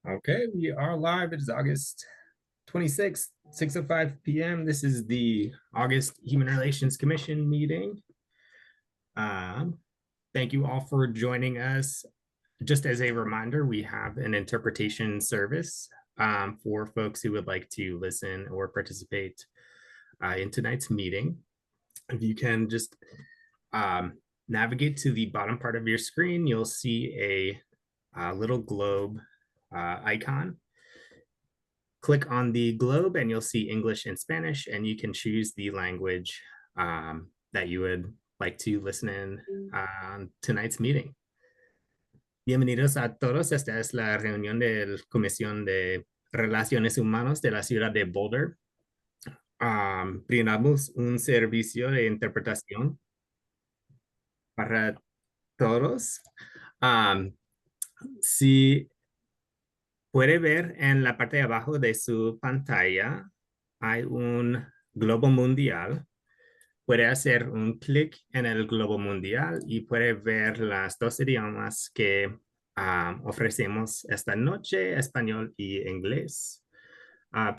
Okay, we are live. It is August 26th, 6:05 p.m. This is the August Human Relations Commission meeting. Um, Thank you all for joining us. Just as a reminder, we have an interpretation service for folks who would like to listen or participate in tonight's meeting. If you can just navigate to the bottom part of your screen, you'll see a little globe icon. Click on the globe and you'll see English and Spanish, and you can choose the language that you would like to listen in on tonight's meeting. Bienvenidos a todos. Esta es la reunión de la Comisión de Relaciones Humanas de la ciudad de Boulder. Brindamos un servicio de interpretación para todos. Si puede ver en la parte de abajo de su pantalla, hay un globo mundial. Puede hacer un clic en el globo mundial y puede ver las dos idiomas que ofrecemos esta noche, español y inglés.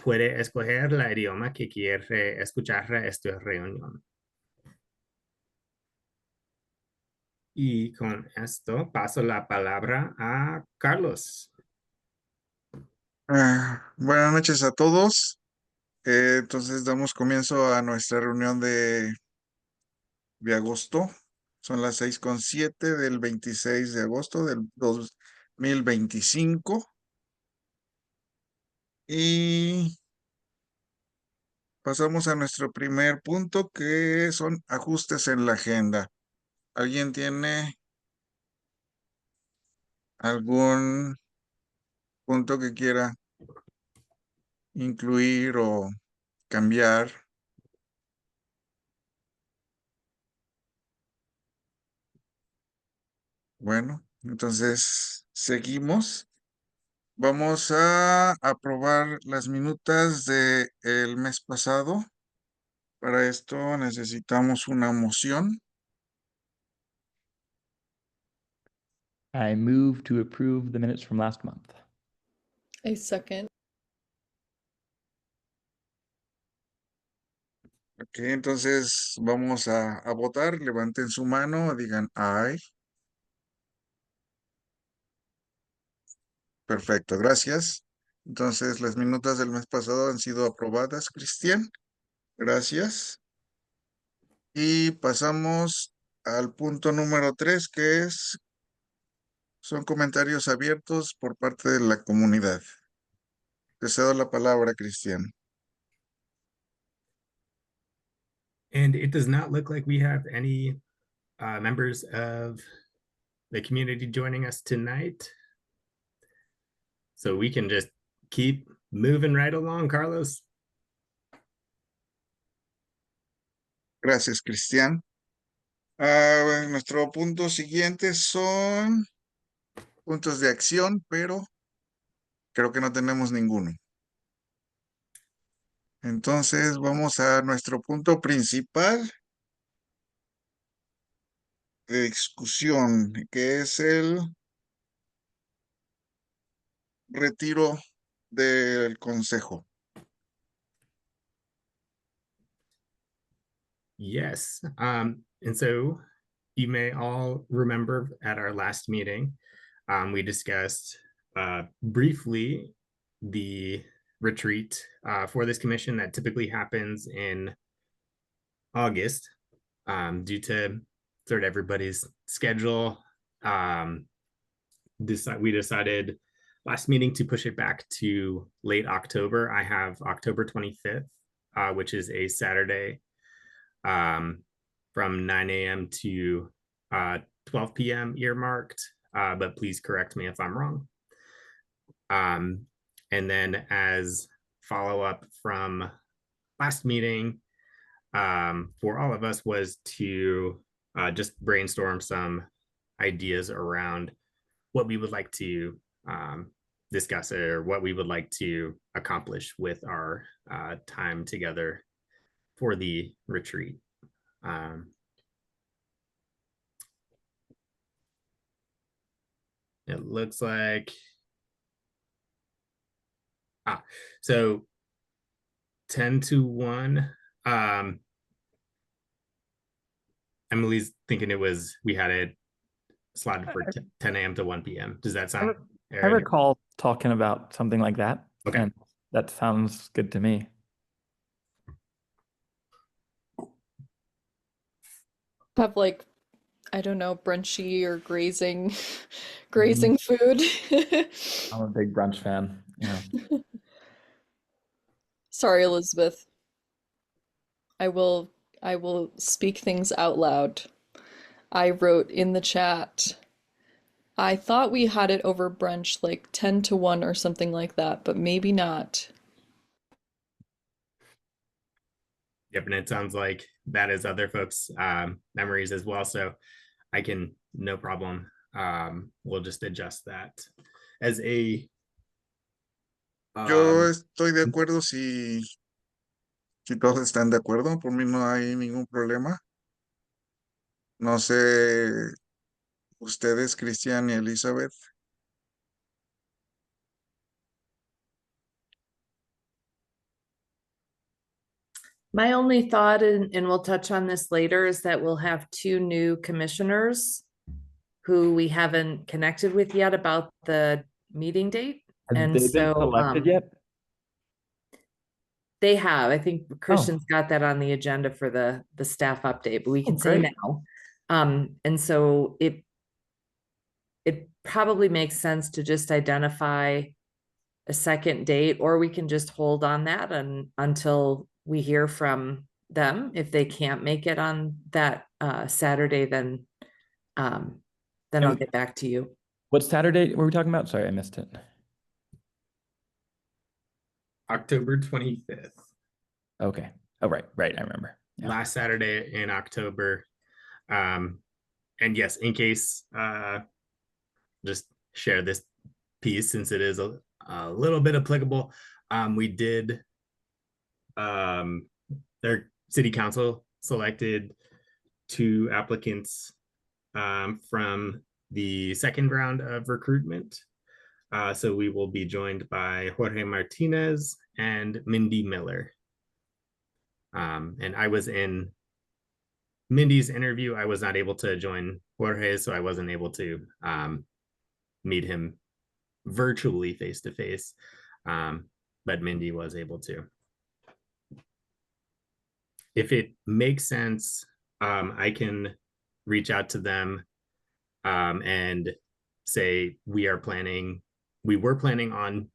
Puede escoger la idioma que quiere escuchar esta reunión. Y con esto paso la palabra a Carlos. Buenas noches a todos. Entonces damos comienzo a nuestra reunión de agosto. Son las 6:07 del 26 de agosto del 2025. Y pasamos a nuestro primer punto, que son ajustes en la agenda. ¿Alguien tiene algún punto que quiera incluir o cambiar? Bueno, entonces seguimos. Vamos a aprobar las minutas del mes pasado. Para esto necesitamos una moción. I move to approve the minutes from last month. A second. Ok, entonces vamos a votar. Levanten su mano, digan aye. Perfecto, gracias. Entonces las minutas del mes pasado han sido aprobadas, Cristian. Gracias. Y pasamos al punto número 3, que son comentarios abiertos por parte de la comunidad. Te cedo la palabra, Cristian. And it does not look like we have any members of the community joining us tonight. So we can just keep moving right along, Carlos. Gracias, Cristian. Nuestro punto siguiente son puntos de acción, pero creo que no tenemos ninguno. Entonces vamos a nuestro punto principal de discusión, que es el retiro del consejo. Yes. And so you may all remember at our last meeting, we discussed briefly the retreat for this commission that typically happens in August due to sort of everybody's schedule. We decided last meeting to push it back to late October. I have October 25th, which is a Saturday, from 9 a.m. to 12 p.m. earmarked, but please correct me if I'm wrong. And then as follow-up from last meeting, for all of us was to just brainstorm some ideas around what we would like to discuss or what we would like to accomplish with our time together for the retreat. It looks like So 10-1. Emily's thinking we had it slotted for 10 a.m. to 1 p.m. Does that sound? I Aaron? recall talking about something like that. Okay. And that sounds good to me. Have like, I don't know, brunchy or grazing food. I'm a big brunch fan. Yeah. Sorry, Elizabeth. I will speak things out loud. I wrote in the chat, I thought we had it over brunch like 10-1 or something like that, but maybe not. Yep, and it sounds like that is other folks' memories as well. So I can, no problem. We'll just adjust that as a. Yo estoy de acuerdo si todos están de acuerdo. Por mí no hay ningún problema. No sé, ustedes, Cristian y Elizabeth. My only thought, and we'll touch on this later, is that we'll have two new commissioners who we haven't connected with yet about the meeting date. Have And they been so selected yet? they have. I think Christian's got that on the agenda for the staff update, but we can say great. now. And so it probably makes sense to just identify a second date, or we can just hold on that until we hear from them. If they can't make it on that Saturday, then I'll get back to you. What Saturday were we talking about? Sorry, I missed it. October 25th. Okay. Oh, right. I remember. Yeah. Last Saturday in October. And yes, in case, just share this piece since it is a little bit applicable. We did, their city council selected 2 applicants from the second round of recruitment. So we will be joined by Jorge Martinez and Mindy Miller. And I was in Mindy's interview. I was not able to join Jorge, so I wasn't able to meet him virtually face to face. But Mindy was able to. If it makes sense, I can reach out to them and say we were planning on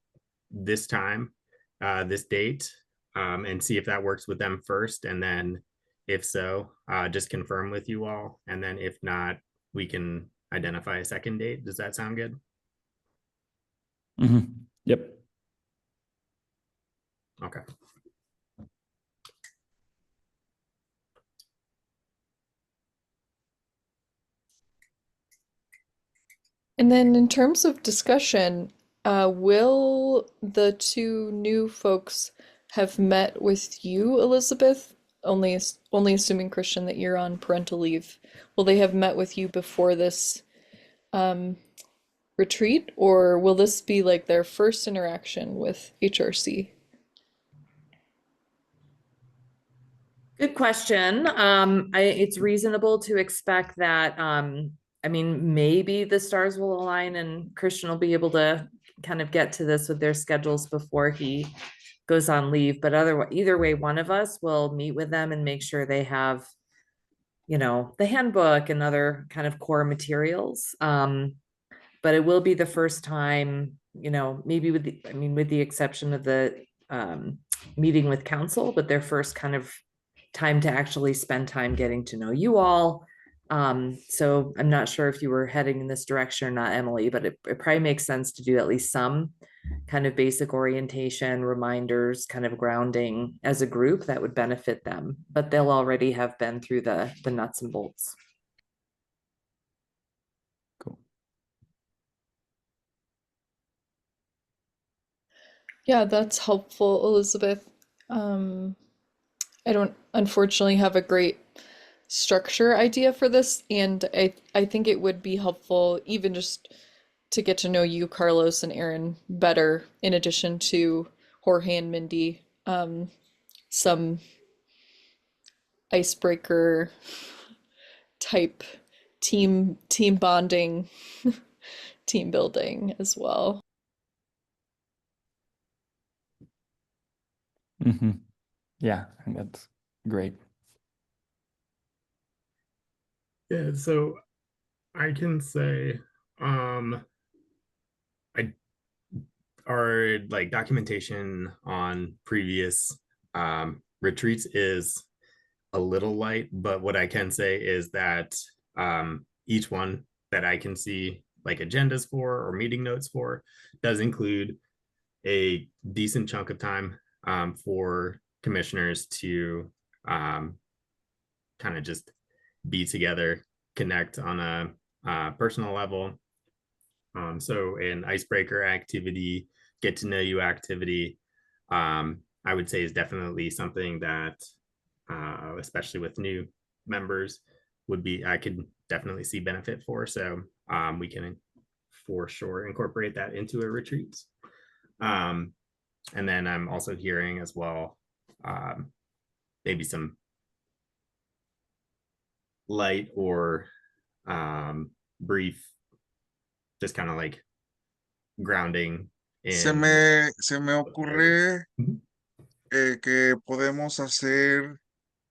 this time, this date, and see if that works with them first. And then if so, just confirm with you all. And then if not, we can identify a second date. Does that sound good? Mm-hmm. Yep. Okay. And then in terms of discussion, will the 2 new folks have met with you, Elizabeth? Only assuming, Christian, that you're on parental leave. Will they have met with you before this retreat, or will this be like their first interaction with HRC? Good question. It's reasonable to expect that, I mean, maybe the stars will align and Christian will be able to kind of get to this with their schedules before he goes on leave. But either way, one of us will meet with them and make sure they have, the handbook and other kind of core materials. But it will be the first time, maybe with the exception of the meeting with council, but their first kind of time to actually spend time getting to know you all. So I'm not sure if you were heading in this direction or not, Emily, but it probably makes sense to do at least some kind of basic orientation, reminders, kind of grounding as a group that would benefit them, but they'll already have been through the nuts and bolts. Cool. Yeah, that's helpful, Elizabeth. I don't unfortunately have a great structure idea for this, and I think it would be helpful even just to get to know you, Carlos and Aaron, better, in addition to Jorge and Mindy, some icebreaker type team bonding, team building as well. Yeah, I think that's great. Yeah, so I can say, our like documentation on previous retreats is a little light, but what I can say is that each one that I can see like agendas for or meeting notes for does include a decent chunk of time for commissioners to kind of just be together, connect on a personal level. So an icebreaker activity, get to know you activity, I would say is definitely something that, especially with new members, I could definitely see benefit for. So we can for sure incorporate that into a retreat. And then I'm also hearing as well, maybe some light or brief, just kind of like grounding Se in me ocurre que podemos hacer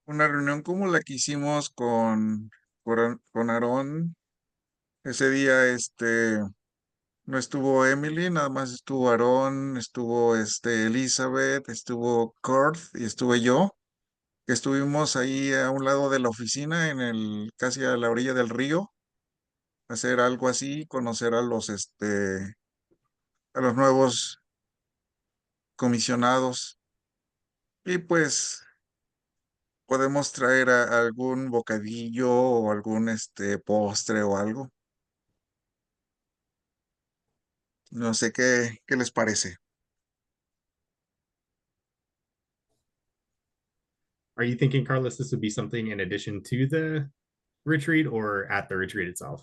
una reunión como la que hicimos con Aarón. Ese día, no estuvo Emily, nada más estuvo Aarón, estuvo Elizabeth, estuvo Kurt y estuve yo, que estuvimos ahí a un lado de la oficina, casi a la orilla del río, hacer algo así, conocer a los nuevos comisionados. Y pues podemos traer algún bocadillo o algún postre o algo. No sé qué les parece. Are you thinking, Carlos, this would be something in addition to the retreat or at the retreat itself?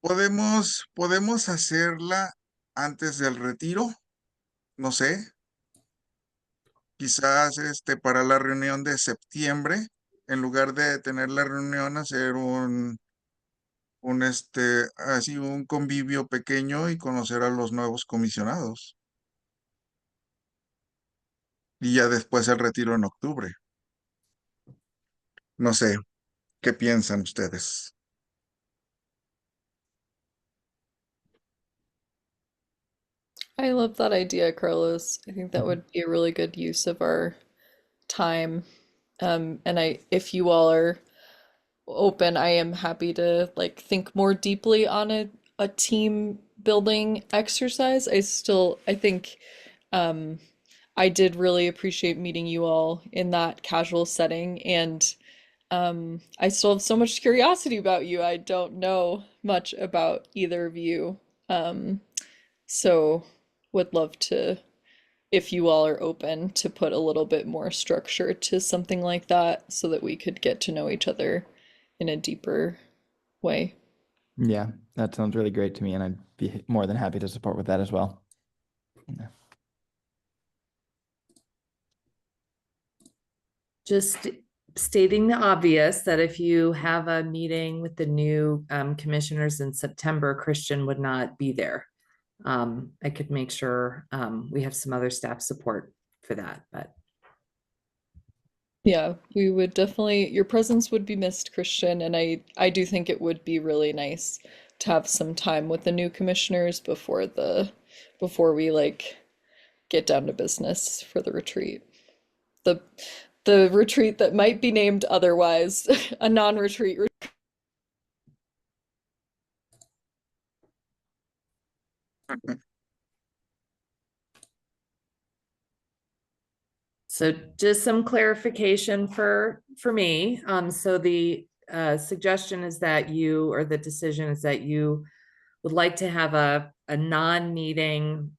Podemos hacerla antes del retiro, no sé. Quizás para la reunión de septiembre, en lugar de tener la reunión, hacer así un convivio pequeño y conocer a los nuevos comisionados. Y ya después el retiro en octubre. No sé, ¿qué piensan ustedes? I love that idea, Carlos. I think that would be a really good use of our time. And if you all are open, I am happy to like think more deeply on a team building exercise. I think I did really appreciate meeting you all in that casual setting, and I still have so much curiosity about you. I don't know much about either of you. So would love to, if you all are open, to put a little bit more structure to something like that so that we could get to know each other in a deeper way. Yeah, that sounds really great to me, and I'd be more than happy to support with that as well. Yeah. Just stating the obvious that if you have a meeting with the new commissioners in September, Christian would not be there. I could make sure we have some other staff support for that, but Yeah, we would definitely, your presence would be missed, Christian, and I do think it would be really nice to have some time with the new commissioners before we like get down to business for the retreat. The retreat that might be named otherwise, a non-retreat. so just some clarification for me. So the suggestion is that you, or the decision is that you would like to have a non-meeting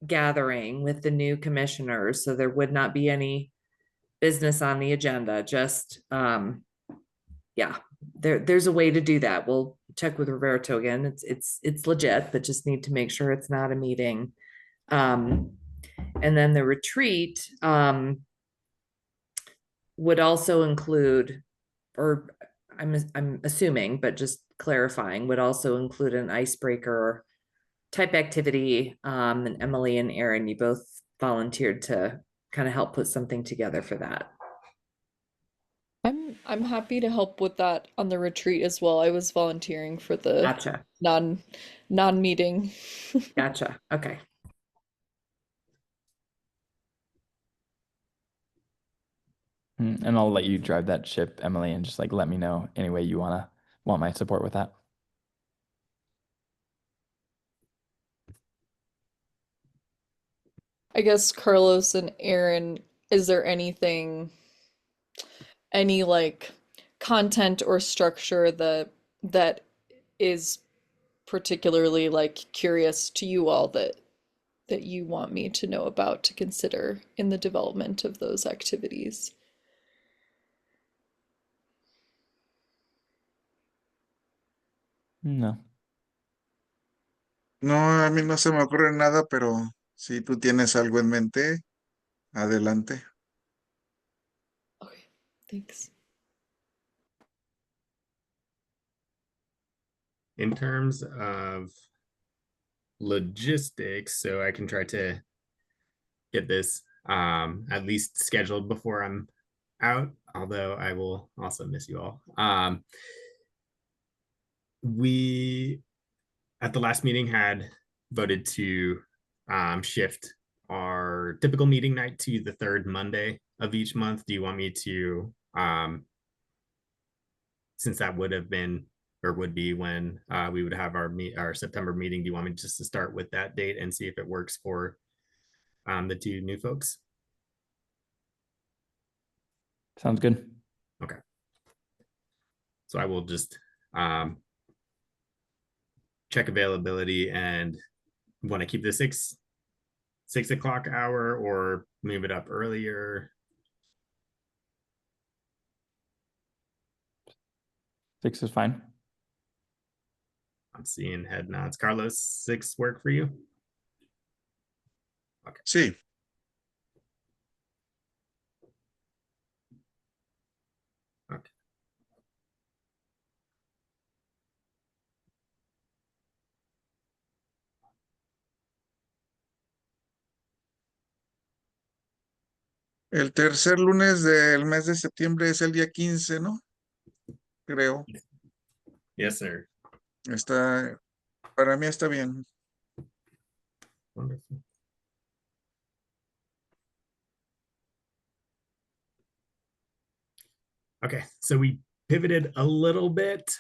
gathering with the new commissioners, so there would not be any business on the agenda, just yeah, there's a way to do that. We'll check with Roberto again. It's legit, but just need to make sure it's not a meeting. And then the retreat would also include, or I'm assuming, but just clarifying, would also include an icebreaker type activity. And Emily and Aaron, you both volunteered to kind of help put something together for that. I'm happy to help with that on the retreat as well. I was volunteering for the Gotcha. non-meeting. Gotcha. Okay. And I'll let you drive that ship, Emily, and just like let me know any way you want my support with that. I guess Carlos and Aaron, is there anything, any like content or structure that is particularly like curious to you all that you want me to know about to consider in the development of those activities? No. No, a mí no se me ocurre nada, pero si tú tienes algo en mente, adelante. Okay, thanks. In terms of logistics, so I can try to get this at least scheduled before I'm out, although I will also miss you all. We at the last meeting had voted to shift our typical meeting night to the third Monday of each month. Do you want me to, since that would have been or would be when we would have our September meeting, do you want me just to start with that date and see if it works for the two new folks? Sounds good. Okay. So I will just check availability and want to keep the 6 o'clock hour or move it up earlier. 6 is fine. I'm seeing head nods. Carlos, 6 work for you? Sí, Okay. el tercer lunes del mes de septiembre es el día 15, ¿no? Creo. Yes, sir. Para mí está bien. Wonderful. Okay, so we pivoted a little bit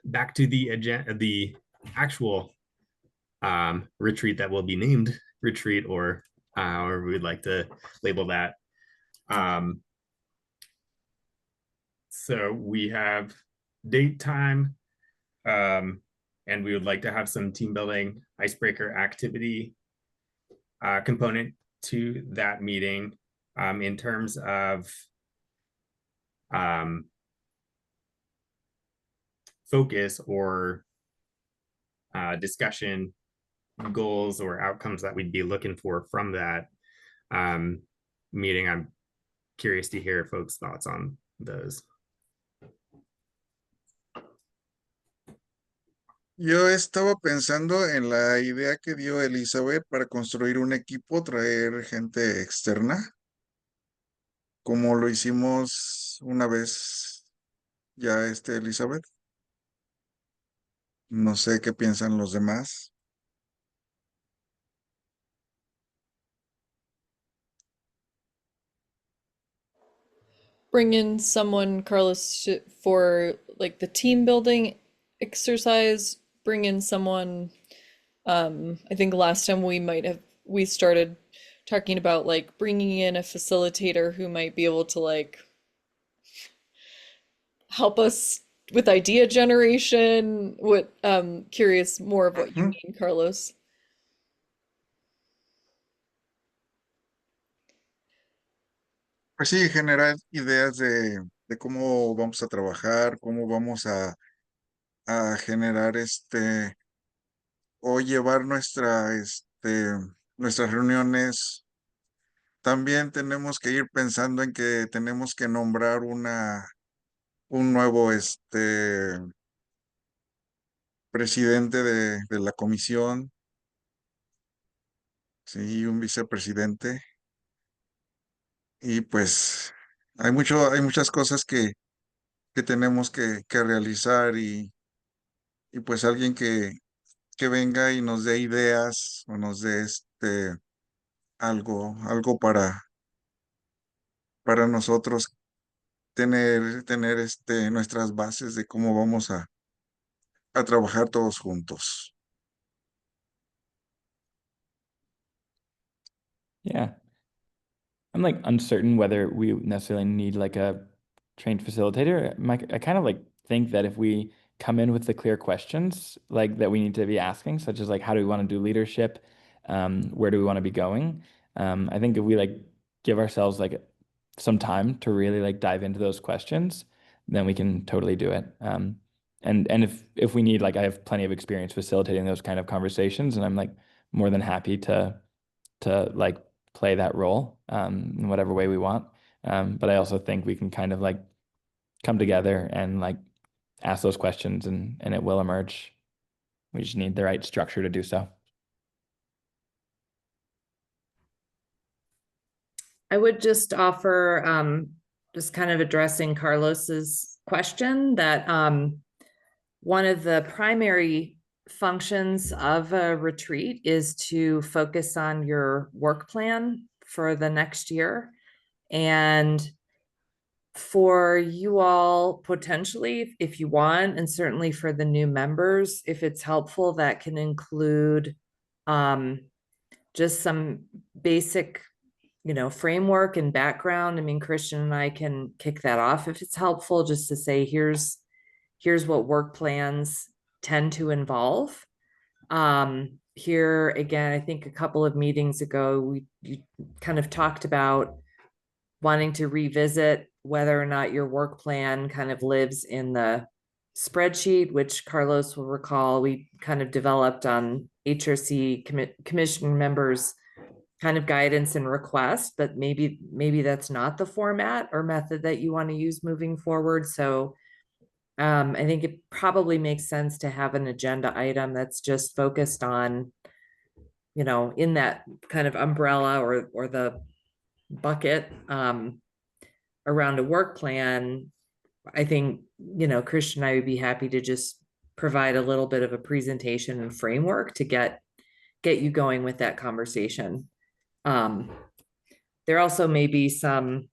back to the agenda, the actual retreat that will be named retreat, or we would like to label that. So we have date, time, and we would like to have some team building icebreaker activity component to that meeting. In terms of focus or discussion goals or outcomes that we'd be looking for from that meeting, I'm curious to hear folks' thoughts on those. Yo estaba pensando en la idea que dio Elizabeth para construir un equipo, traer gente externa, como lo hicimos una vez ya, Elizabeth. No sé qué piensan los demás. Bring in someone, Carlos, for like the team building exercise. Bring in someone. I think last time we started talking about like bringing in a facilitator who might be able to like help us with idea generation. Curious more of what you mean, Carlos. Pues sí, generar ideas de cómo vamos a trabajar, cómo vamos a a generar o llevar nuestras reuniones. También tenemos que ir pensando en que tenemos que nombrar un nuevo presidente de la comisión, sí, y un vicepresidente. Y pues hay muchas cosas que tenemos que realizar y pues alguien que venga y nos dé ideas o nos dé algo para nosotros tener nuestras bases de cómo vamos a trabajar todos juntos. Yeah. I'm like uncertain whether we necessarily need like a trained facilitator. I kind of like think that if we come in with the clear questions like that we need to be asking, such as like how do we want to do leadership, where do we want to be going? I think if we like give ourselves like some time to really like dive into those questions, then we can totally do it. And if we need, like, I have plenty of experience facilitating those kind of conversations, and I'm like more than happy to like play that role in whatever way we want. But I also think we can kind of like come together and like ask those questions, and it will emerge. We just need the right structure to do so. I would just offer, just kind of addressing Carlos's question, that one of the primary functions of a retreat is to focus on your work plan for the next year. And for you all, potentially, if you want, and certainly for the new members, if it's helpful, that can include just some basic, framework and background. I mean, Christian and I can kick that off if it's helpful, just to say, here's what work plans tend to involve. Here again, I think a couple of meetings ago, you kind of talked about wanting to revisit whether or not your work plan kind of lives in the spreadsheet, which Carlos will recall we kind of developed on HRC commission members kind of guidance and request, but maybe that's not the format or method that you want to use moving forward. So I think it probably makes sense to have an agenda item that's just focused on, in that kind of umbrella or the bucket around a work plan. I think, Christian and I would be happy to just provide a little bit of a presentation and framework to get you going with that conversation. There also may be some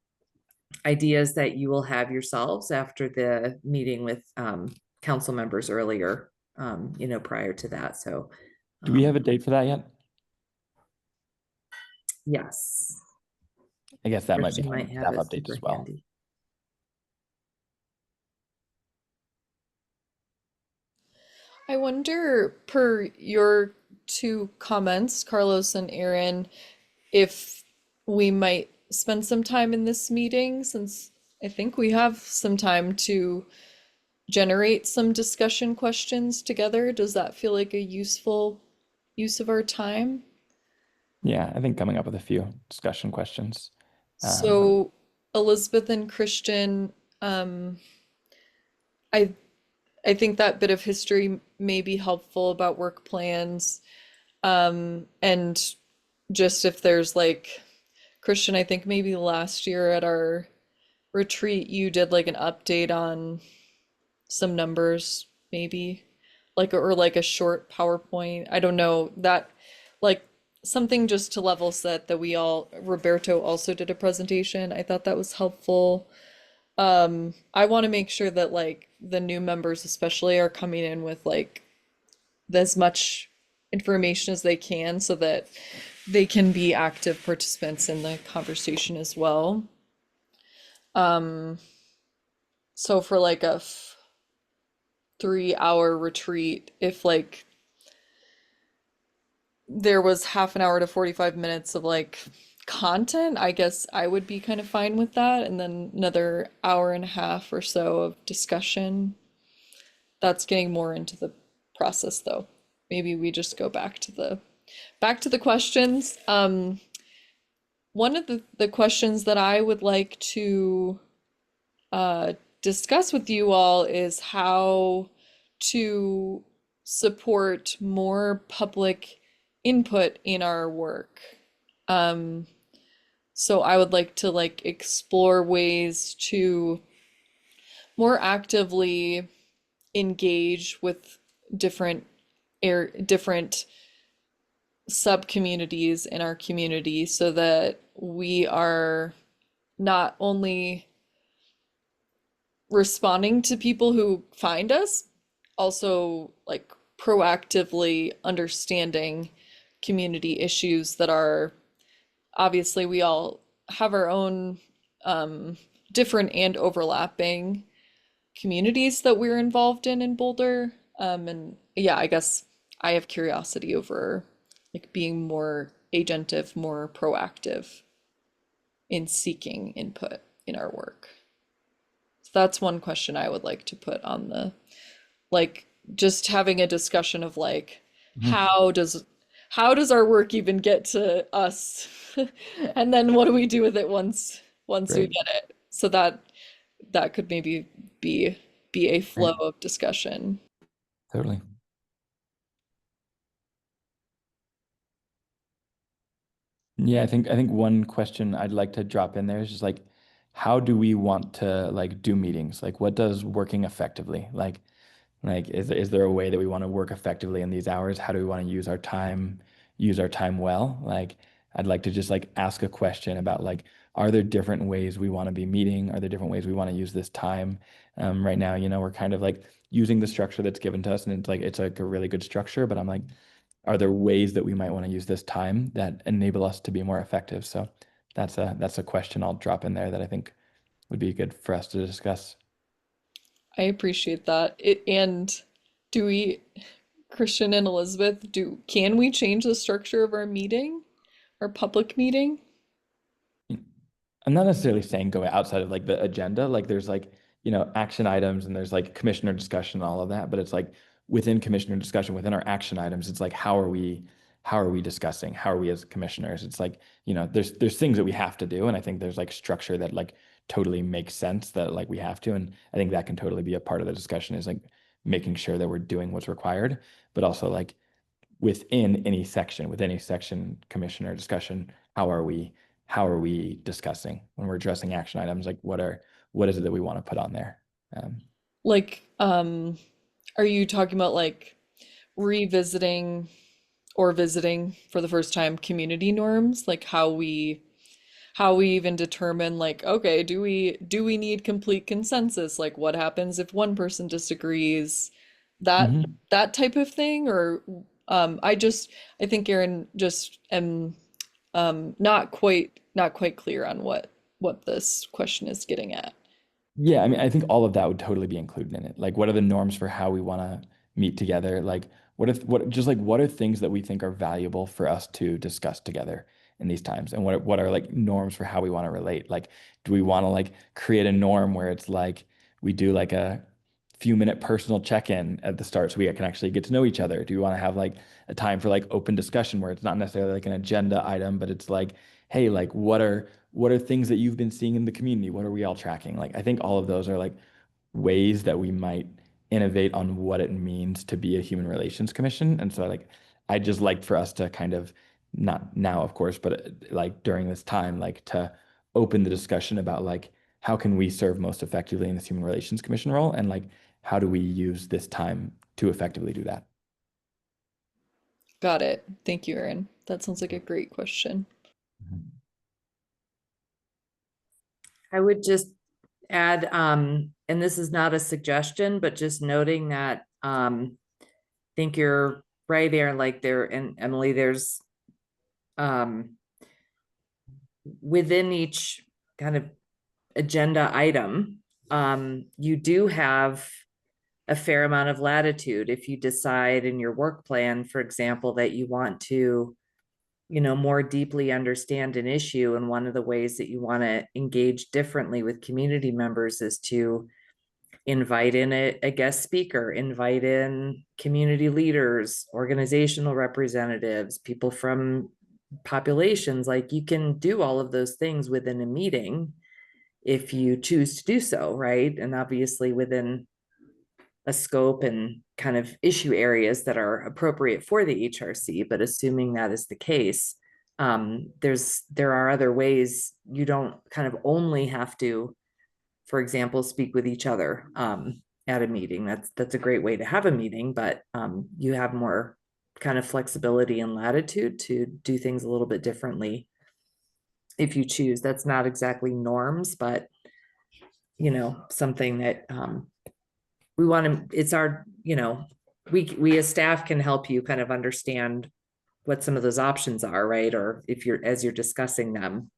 ideas that you will have yourselves after the meeting with council members earlier, prior to that. So Do we have a date for that yet? yes. I guess that might be Christian on staff it updates as super well. handy. I wonder, per your two comments, Carlos and Aaron, if we might spend some time in this meeting, since I think we have some time to generate some discussion questions together. Does that feel like a useful use of our time? Yeah, I think coming up with a few discussion questions. So Elizabeth and Christian, I think that bit of history may be helpful about work plans. And just if there's like, Christian, I think maybe last year at our retreat, you did like an update on some numbers, maybe like, or like a short PowerPoint. I don't know, that like something just to level set that Roberto also did a presentation. I thought that was helpful. I want to make sure that like the new members especially are coming in with like as much information as they can so that they can be active participants in the conversation as well. So for like a 3-hour retreat, if like there was half an hour to 45 minutes of like content, I guess I would be kind of fine with that, and then another hour and a half or so of discussion. that's getting more into the process though. Maybe we just go back to the questions. One of the questions that I would like to discuss with you all is how to support more public input in our work. So I would like to explore ways to more actively engage with different sub-communities in our community so that we are not only responding to people who find us, also like proactively understanding community issues that are obviously we all have our own different and overlapping communities that we're involved in Boulder. And yeah, I guess I have curiosity over like being more agentive, more proactive in seeking input in our work. So that's one question I would like to put on the, like, just having a discussion of like, how does our work even get to us? And then what do we do with it once we Great. get it? So that could maybe be a flow of discussion. Totally. Yeah, I think one question I'd like to drop in there is just like, how do we want to like do meetings? Like, what does working effectively like is there a way that we want to work effectively in these hours? How do we want to use our time well? Like, I'd like to just like ask a question about like, are there different ways we want to be meeting? Are there different ways we want to use this time? Right now, we're kind of like using the structure that's given to us, and it's like a really good structure, but I'm like, are there ways that we might want to use this time that enable us to be more effective? So that's a question I'll drop in there that I think would be good for us to discuss. I appreciate that. And do we, Christian and Elizabeth, can we change the structure of our meeting, our public meeting? I'm not necessarily saying go outside of like the agenda. Like there's like, action items and there's like commissioner discussion and all of that. But it's like within commissioner discussion, within our action items, it's like, how are we discussing? How are we as commissioners? It's like, there's things that we have to do. And I think there's like structure that like totally makes sense that like we have to. And I think that can totally be a part of the discussion, is like making sure that we're doing what's required, but also like within any section commissioner discussion, how are we discussing when we're addressing action items? Like what is it that we want to put on there? Like, are you talking about like revisiting or visiting for the first time community norms? Like how we even determine like, okay, do we need complete consensus? Like what happens if one person disagrees? That type of thing? Or I think Aaron just am not quite clear on what this question is getting at. Yeah, I mean, I think all of that would totally be included in it. Like, what are the norms for how we want to meet together? Like, what are things that we think are valuable for us to discuss together in these times? And what are like norms for how we want to relate? Like, do we want to like create a norm where it's like we do like a few minute personal check-in at the start so we can actually get to know each other? Do we want to have like a time for like open discussion where it's not necessarily like an agenda item, but it's like, hey, like what are things that you've been seeing in the community? What are we all tracking? Like, I think all of those are like ways that we might innovate on what it means to be a human relations commission. And so like, I just like for us to kind of, not now, of course, but like during this time, like to open the discussion about like, how can we serve most effectively in this human relations commission role? And like, how do we use this time to effectively do that? Got it. Thank you, Aaron. That sounds like a great question. I would just add, and this is not a suggestion, but just noting that, I think you're right, Aaron, like there, and Emily, there's, within each kind of agenda item, you do have a fair amount of latitude if you decide in your work plan, for example, that you want to, more deeply understand an issue. And one of the ways that you want to engage differently with community members is to invite in a guest speaker, invite in community leaders, organizational representatives, people from populations. Like, you can do all of those things within a meeting if you choose to do so, right? And obviously within a scope and kind of issue areas that are appropriate for the HRC. But assuming that is the case, there are other ways. You don't kind of only have to, for example, speak with each other at a meeting. That's a great way to have a meeting, but you have more kind of flexibility and latitude to do things a little bit differently if you choose. That's not exactly norms, but something that we want to, it's our, we as staff can help you kind of understand what some of those options are, right? Or if as you're discussing them,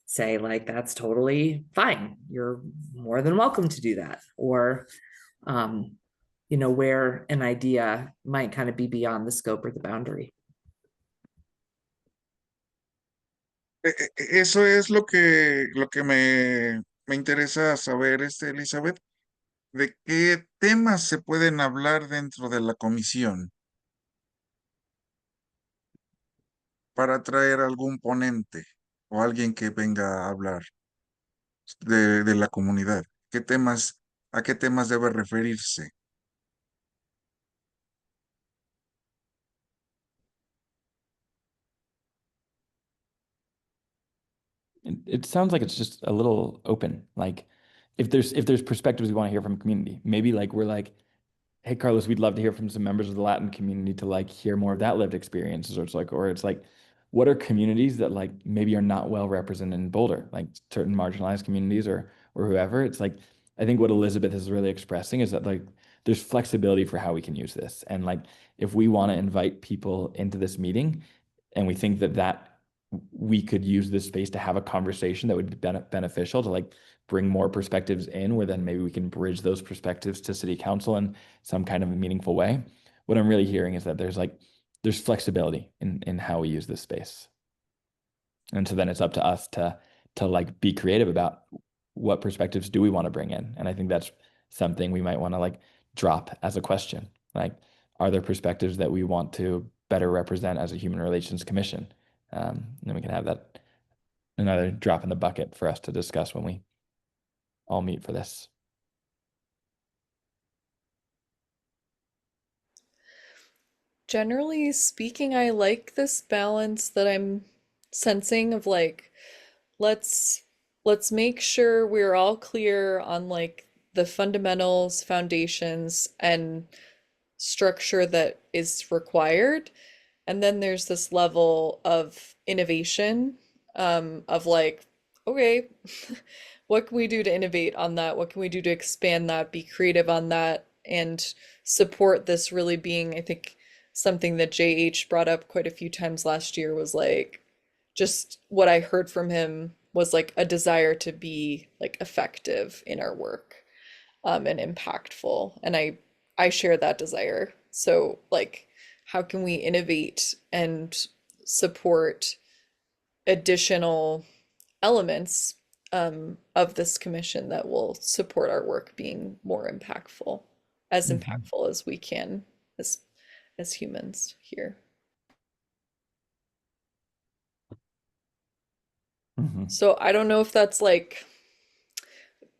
say like, that's totally fine. You're more than welcome to do that. Or, where an idea might kind of be beyond the scope or the boundary. Eso es lo que me interesa saber, Elizabeth, de qué temas se pueden hablar dentro de la comisión para traer algún ponente o alguien que venga a hablar de la comunidad. ¿A qué temas debe referirse? It sounds like it's just a little open. Like if there's perspectives we want to hear from community, maybe like we're like, hey Carlos, we'd love to hear from some members of the Latin community to like hear more of that lived experiences. Or it's like, what are communities that like maybe are not well represented in Boulder, like certain marginalized communities or whoever. It's like, I think what Elizabeth is really expressing is that like there's flexibility for how we can use this. And like if we want to invite people into this meeting and we think that we could use this space to have a conversation that would be beneficial to like bring more perspectives in, where then maybe we can bridge those perspectives to city council in some kind of a meaningful way. What I'm really hearing is that there's flexibility in how we use this space. And so then it's up to us to like be creative about what perspectives do we want to bring in. And I think that's something we might want to like drop as a question. Like, are there perspectives that we want to better represent as a Human Relations Commission? And then we can have that another drop in the bucket for us to discuss when we all meet for this. Generally speaking, I like this balance that I'm sensing of like, let's make sure we're all clear on like the fundamentals, foundations, and structure that is required. And then there's this level of innovation, of like, okay, what can we do to innovate on that? What can we do to expand that, be creative on that, and support this really being, I think, something that JH brought up quite a few times last year was like, just what I heard from him was like a desire to be like effective in our work, and impactful. And I share that desire. So like, how can we innovate and support additional elements of this commission that will support our work being more impactful, as impactful as we can as humans here. So I don't know if that's like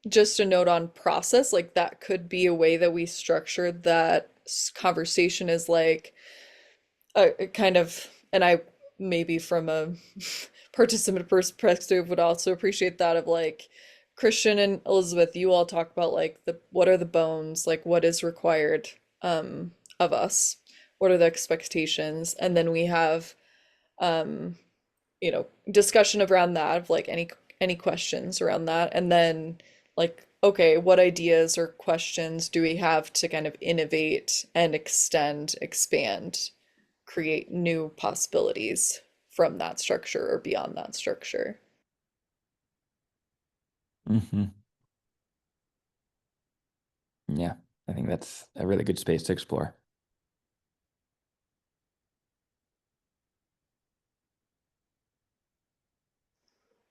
just a note on process, like that could be a way that we structure that conversation is like a kind of, and I maybe from a participant perspective would also appreciate that of like, Christian and Elizabeth, you all talk about like what are the bones, like what is required of us, what are the expectations, and then we have discussion around that of like any questions around that, and then like, okay, what ideas or questions do we have to kind of innovate and expand, create new possibilities from that structure or beyond that structure. Yeah, I think that's a really good space to explore.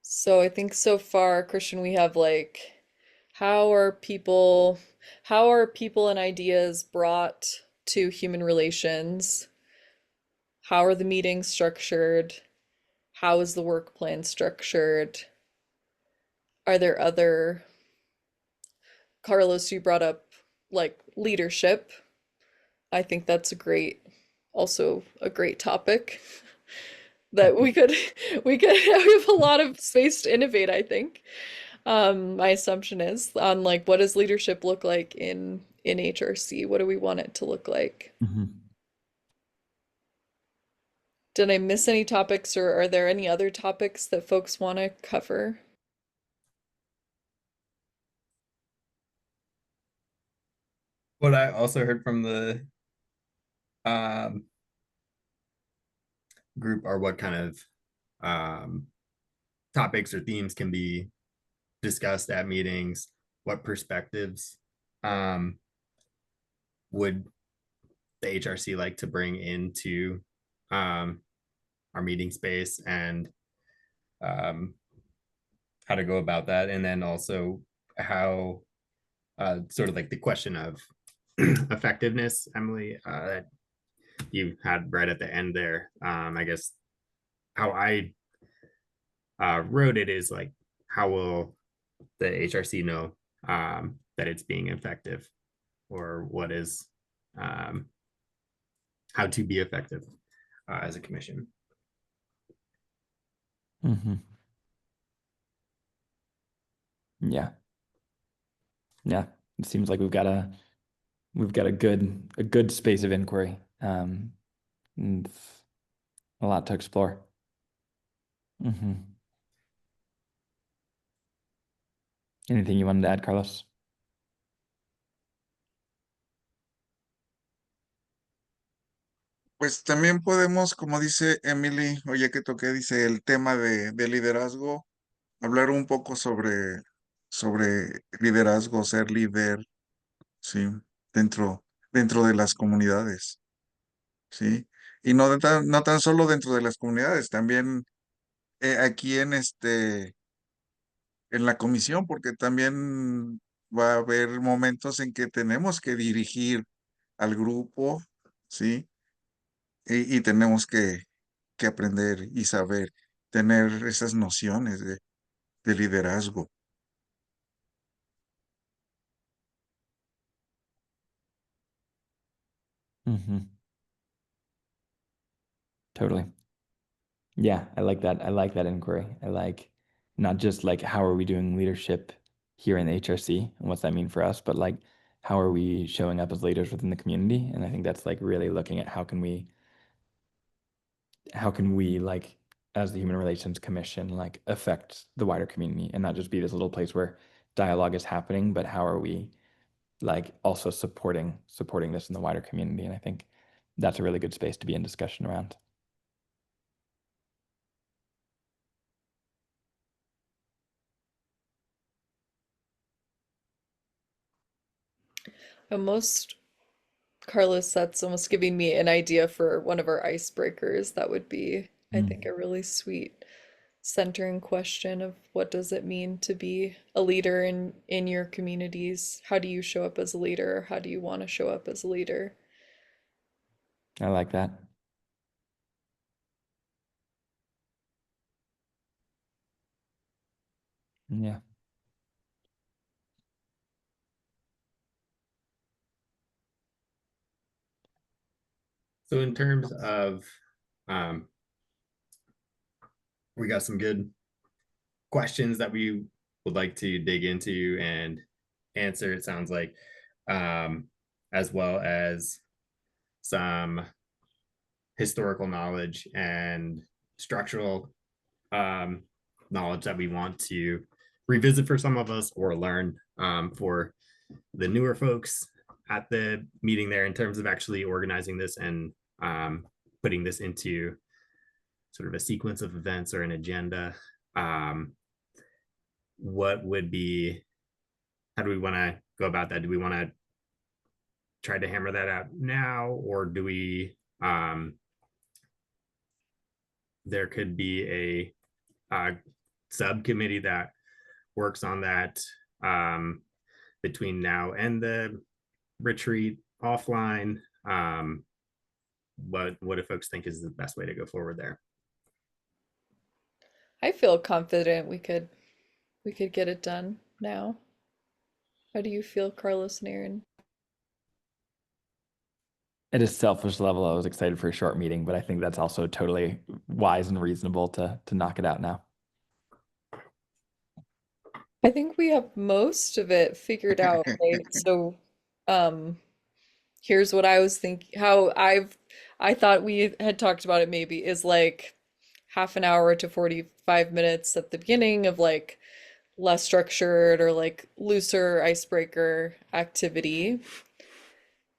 So I think so far, Christian, we have like how are people and ideas brought to human relations? How are the meetings structured? How is the work plan structured? Are there other, Carlos, you brought up like leadership. I think that's also a great topic that we could we have a lot of space to innovate, I think. My assumption is on like what does leadership look like in HRC? What do we want it to look like? Did I miss any topics, or are there any other topics that folks want to cover? What I also heard from the um, group are what kind of topics or themes can be discussed at meetings, what perspectives would the HRC like to bring into our meeting space, and how to go about that, and then also how sort of like the question of effectiveness, Emily, that you had right at the end there. I guess how I wrote it is like, how will the HRC know that it's being effective, or what is how to be effective as a commission. Yeah. Yeah. It seems like we've got a good space of inquiry. And a lot to explore. Anything you wanted to add, Carlos? Pues también podemos, como dice Emily, oye que toqué, dice el tema de liderazgo, hablar un poco sobre liderazgo, ser líder, sí, dentro de las comunidades, sí, y no tan solo dentro de las comunidades, también aquí en la comisión, porque también va a haber momentos en que tenemos que dirigir al grupo, sí, y tenemos que aprender y saber tener esas nociones de liderazgo. Totally. Yeah, I like that. I like that inquiry. I like not just like how are we doing leadership here in the HRC and what's that mean for us, but like how are we showing up as leaders within the community? And I think that's like really looking at how can we like as the Human Relations Commission like affect the wider community and not just be this little place where dialogue is happening, but how are we like also supporting this in the wider community? And I think that's a really good space to be in discussion around. Carlos, that's almost giving me an idea for one of our icebreakers. That would be, I think, a really sweet centering question of what does it mean to be a leader in your communities? How do you show up as a leader? How do you want to show up as a leader? I like that. Yeah. So in terms of we got some good questions that we would like to dig into and answer, it sounds like, as well as some historical knowledge and structural knowledge that we want to revisit for some of us, or learn for the newer folks at the meeting there, in terms of actually organizing this and putting this into sort of a sequence of events or an agenda. What would be, how do we want to go about that? Do we want to try to hammer that out now, or do we there could be a subcommittee that works on that between now and the retreat offline. What do folks think is the best way to go forward there? I feel confident we could get it done now. How do you feel, Carlos and Aaron? At a selfish level, I was excited for a short meeting, but I think that's also totally wise and reasonable to knock it out now. I think we have most of it figured out, right? So, here's what I was thinking, I thought we had talked about it maybe is like half an hour to 45 minutes at the beginning of like less structured or like looser icebreaker activity.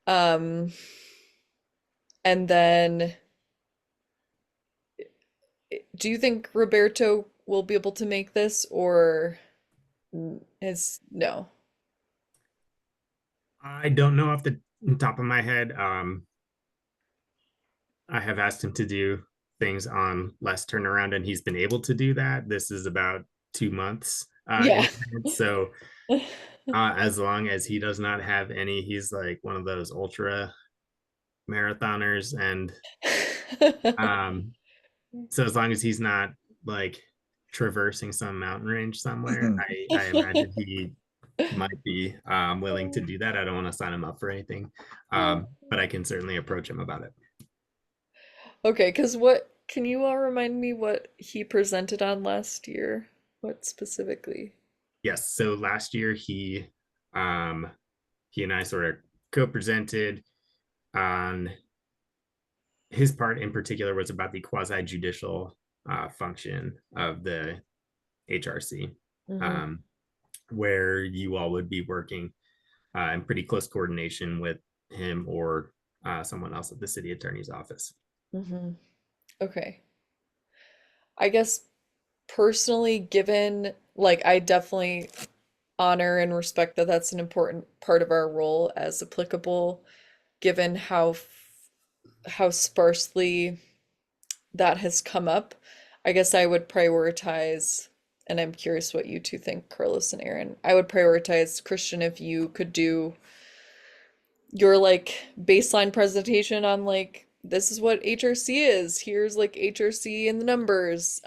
And then do you think Roberto will be able to make this or is no? I don't know off the top of my head. I have asked him to do things on less turnaround, and he's been able to do that. This is about 2 months Yeah. so as long as he does not have any, he's like one of those ultra marathoners, and so as long as he's not like traversing some mountain range somewhere, I imagine he might be willing to do that. I don't want to sign him up for anything, but I can certainly approach him about it. Okay, because what can you all remind me what he presented on last year? What specifically? Yes, so last year he and I sort of co-presented on his part in particular was about the quasi-judicial function of the HRC, Mhm. where you all would be working in pretty close coordination with him or someone else at the city attorney's office. Mhm. Okay. I guess personally, given like I definitely honor and respect that that's an important part of our role as applicable, given how sparsely that has come up. I guess I would prioritize, and I'm curious what you two think, Carlos and Aaron. I would prioritize Christian if you could do your like baseline presentation on like this is what HRC is. Here's like HRC in the numbers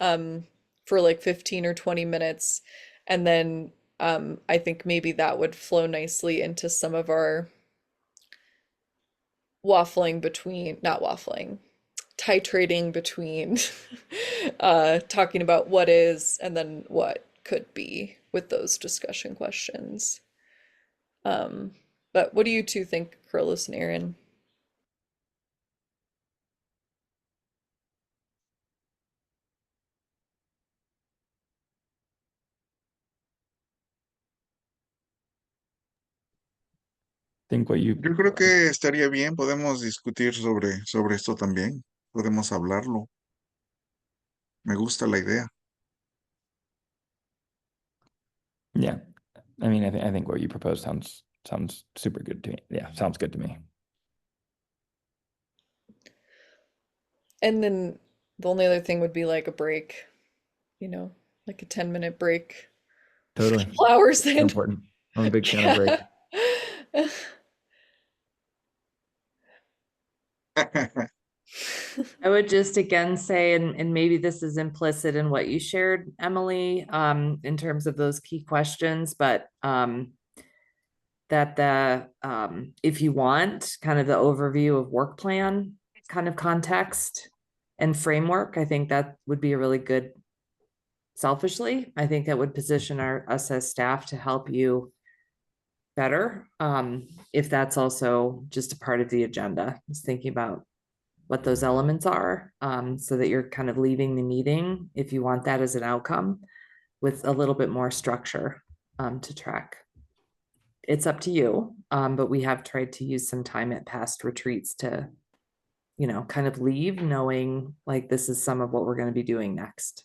for like 15 or 20 minutes. And then I think maybe that would flow nicely into some of our waffling between, not waffling, titrating between talking about what is and then what could be with those discussion questions. But what do you two think, Carlos and Aaron? Think what you Yo creo que estaría bien, podemos discutir sobre esto también, podemos hablarlo. Me gusta la idea. Yeah, I mean, I think what you propose sounds super good to me. Yeah, sounds good to me. And then the only other thing would be like a break, like a 10-minute break. Totally. Flowers So in. important. I'm a big fan of break. Yeah. I would just again say, and maybe this is implicit in what you shared, Emily, in terms of those key questions, but that if you want kind of the overview of work plan kind of context and framework, I think that would be a really good, selfishly, I think that would position us as staff to help you better. If that's also just a part of the agenda, is thinking about what those elements are, so that you're kind of leaving the meeting, if you want that as an outcome, with a little bit more structure to track. It's up to you, but we have tried to use some time at past retreats to, kind of leave knowing like this is some of what we're going to be doing next.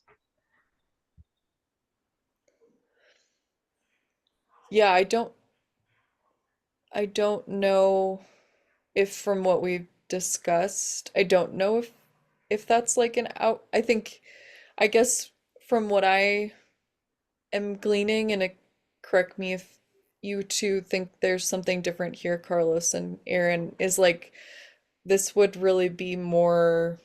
Yeah, I don't know if from what we've discussed, I don't know if that's like an out. I guess from what I am gleaning, and correct me if you two think there's something different here, Carlos and Aaron, is like this would really be more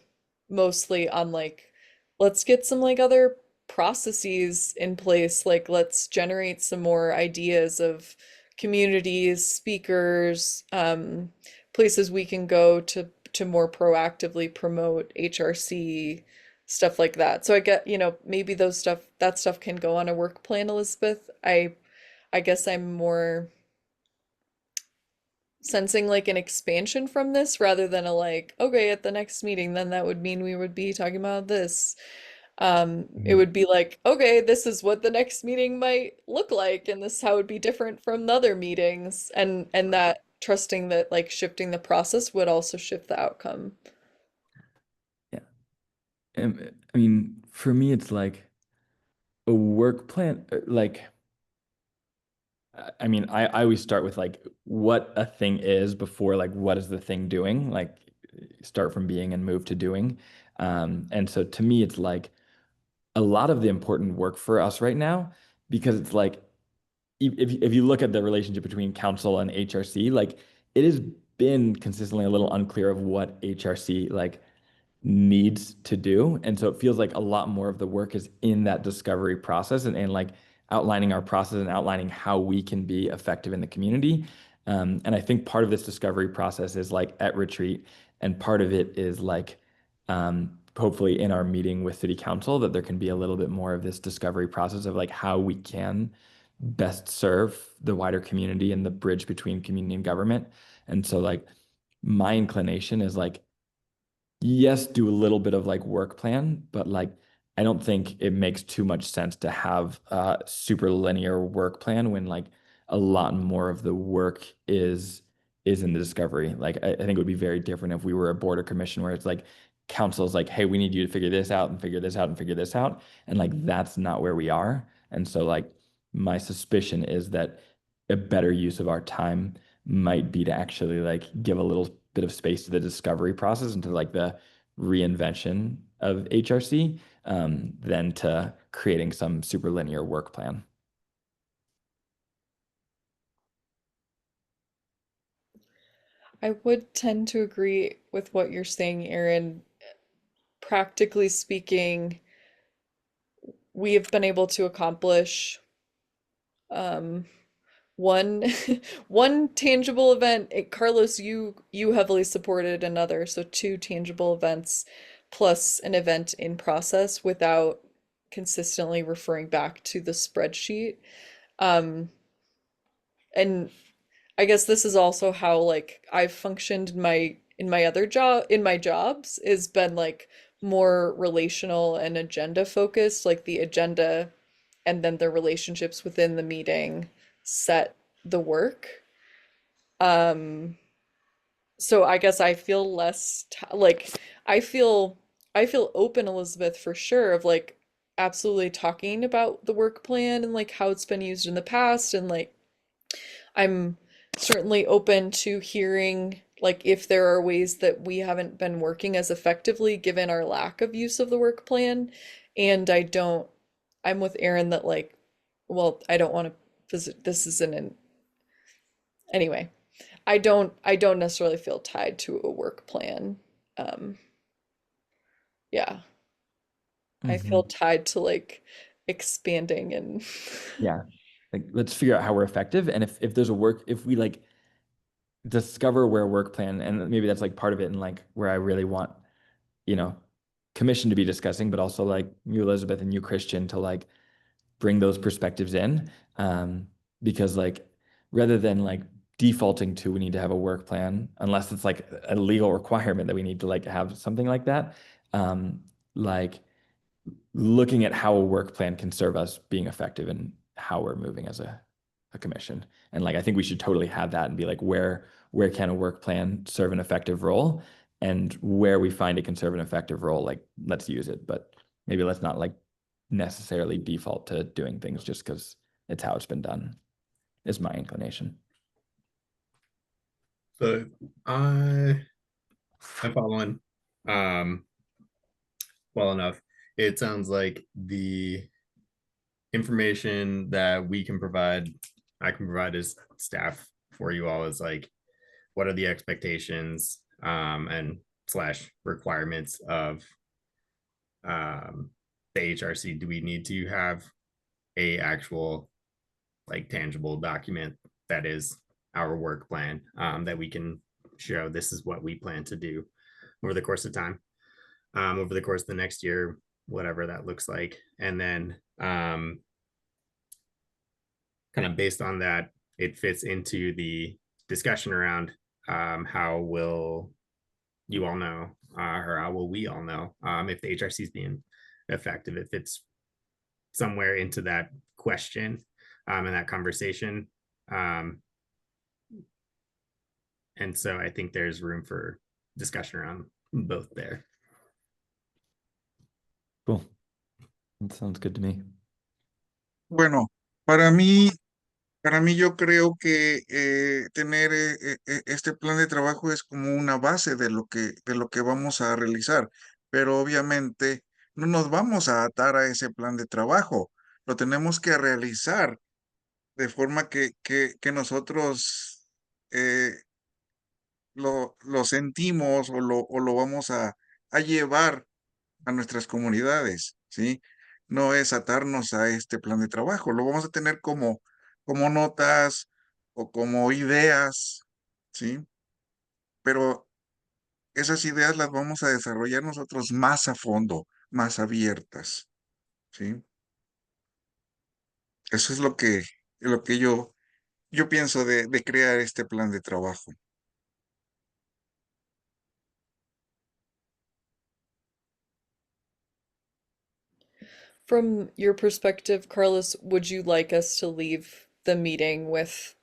mostly on like let's get some like other processes in place, like let's generate some more ideas of communities, speakers, places we can go to more proactively promote HRC, stuff like that. So I get, maybe that stuff can go on a work plan, Elizabeth. I guess I'm more sensing like an expansion from this rather than a like, okay, at the next meeting, then that would mean we would be talking about this. It would be like, okay, this is what the next meeting might look like, and this is how it would be different from the other meetings, and that trusting that like shifting the process would also shift the outcome. I mean, for me, it's like a work plan, I mean, I always start with like what a thing is before like what is the thing doing, like start from being and move to doing. And so to me, it's like a lot of the important work for us right now, because it's like if you look at the relationship between council and HRC, like it has been consistently a little unclear of what HRC like needs to do. And so it feels like a lot more of the work is in that discovery process and like outlining our process and outlining how we can be effective in the community. And I think part of this discovery process is like at retreat, and part of it is like hopefully in our meeting with city council, that there can be a little bit more of this discovery process of like how we can best serve the wider community and the bridge between community and government. And so like my inclination is like, yes, do a little bit of like work plan, but like I don't think it makes too much sense to have a super linear work plan when like a lot more of the work is in the discovery. Like I think it would be very different if we were a board or commission where it's like council's like, hey, we need you to figure this out and figure this out and figure this out. And like that's not where we are. And so like my suspicion is that a better use of our time might be to actually like give a little bit of space to the discovery process and to like the reinvention of HRC than to creating some super linear work plan. I would tend to agree with what you're saying, Aaron. Practically speaking, we have been able to accomplish one one tangible event. Carlos, you heavily supported another, so two tangible events plus an event in process without consistently referring back to the spreadsheet. And I guess this is also how like I've functioned in my other job in my jobs is been like more relational and agenda focused, like the agenda and then the relationships within the meeting set the work. So I guess I feel less like I feel open, Elizabeth, for sure, of like absolutely talking about the work plan and like how it's been used in the past, and like I'm certainly open to hearing like if there are ways that we haven't been working as effectively given our lack of use of the work plan. And I'm with Aaron that like, well, I don't want to visit, this isn't an, anyway, I don't necessarily feel tied to a work plan. Yeah. I feel tied to like expanding and Yeah. Like let's figure out how we're effective. And if there's if we like discover where work plan, and maybe that's like part of it and like where I really want, commission to be discussing, but also like you, Elizabeth, and you, Christian, to like bring those perspectives in. Because like rather than like defaulting to we need to have a work plan, unless it's like a legal requirement that we need to like have something like that, like looking at how a work plan can serve us being effective and how we're moving as a commission. And like I think we should totally have that and be like where can a work plan serve an effective role, and where we find it can serve an effective role, like let's use it. But maybe let's not like necessarily default to doing things just because it's how it's been done, is my inclination. So I'm following well enough. It sounds like the information that we can provide I can provide as staff for you all is like, what are the expectations and slash requirements of the HRC? Do we need to have a actual like tangible document that is our work plan that we can show this is what we plan to do over the course of time, over the course of the next year, whatever that looks like. And then kind of based on that, it fits into the discussion around how will you all know or how will we all know if the HRC is being effective, if it's somewhere into that question and that conversation. And so I think there's room for discussion around both there. Cool. That sounds good to me. Bueno, para mí yo creo que tener este plan de trabajo es como una base de lo que vamos a realizar, pero obviamente no nos vamos a atar a ese plan de trabajo, lo tenemos que realizar de forma que nosotros lo sentimos o lo vamos a llevar a nuestras comunidades, ¿sí? No es atarnos a este plan de trabajo, lo vamos a tener como notas o como ideas, ¿sí? Pero esas ideas las vamos a desarrollar nosotros más a fondo, más abiertas, ¿sí? Eso es lo que yo pienso de crear este plan de trabajo. From your perspective, Carlos, would you like us to leave the meeting with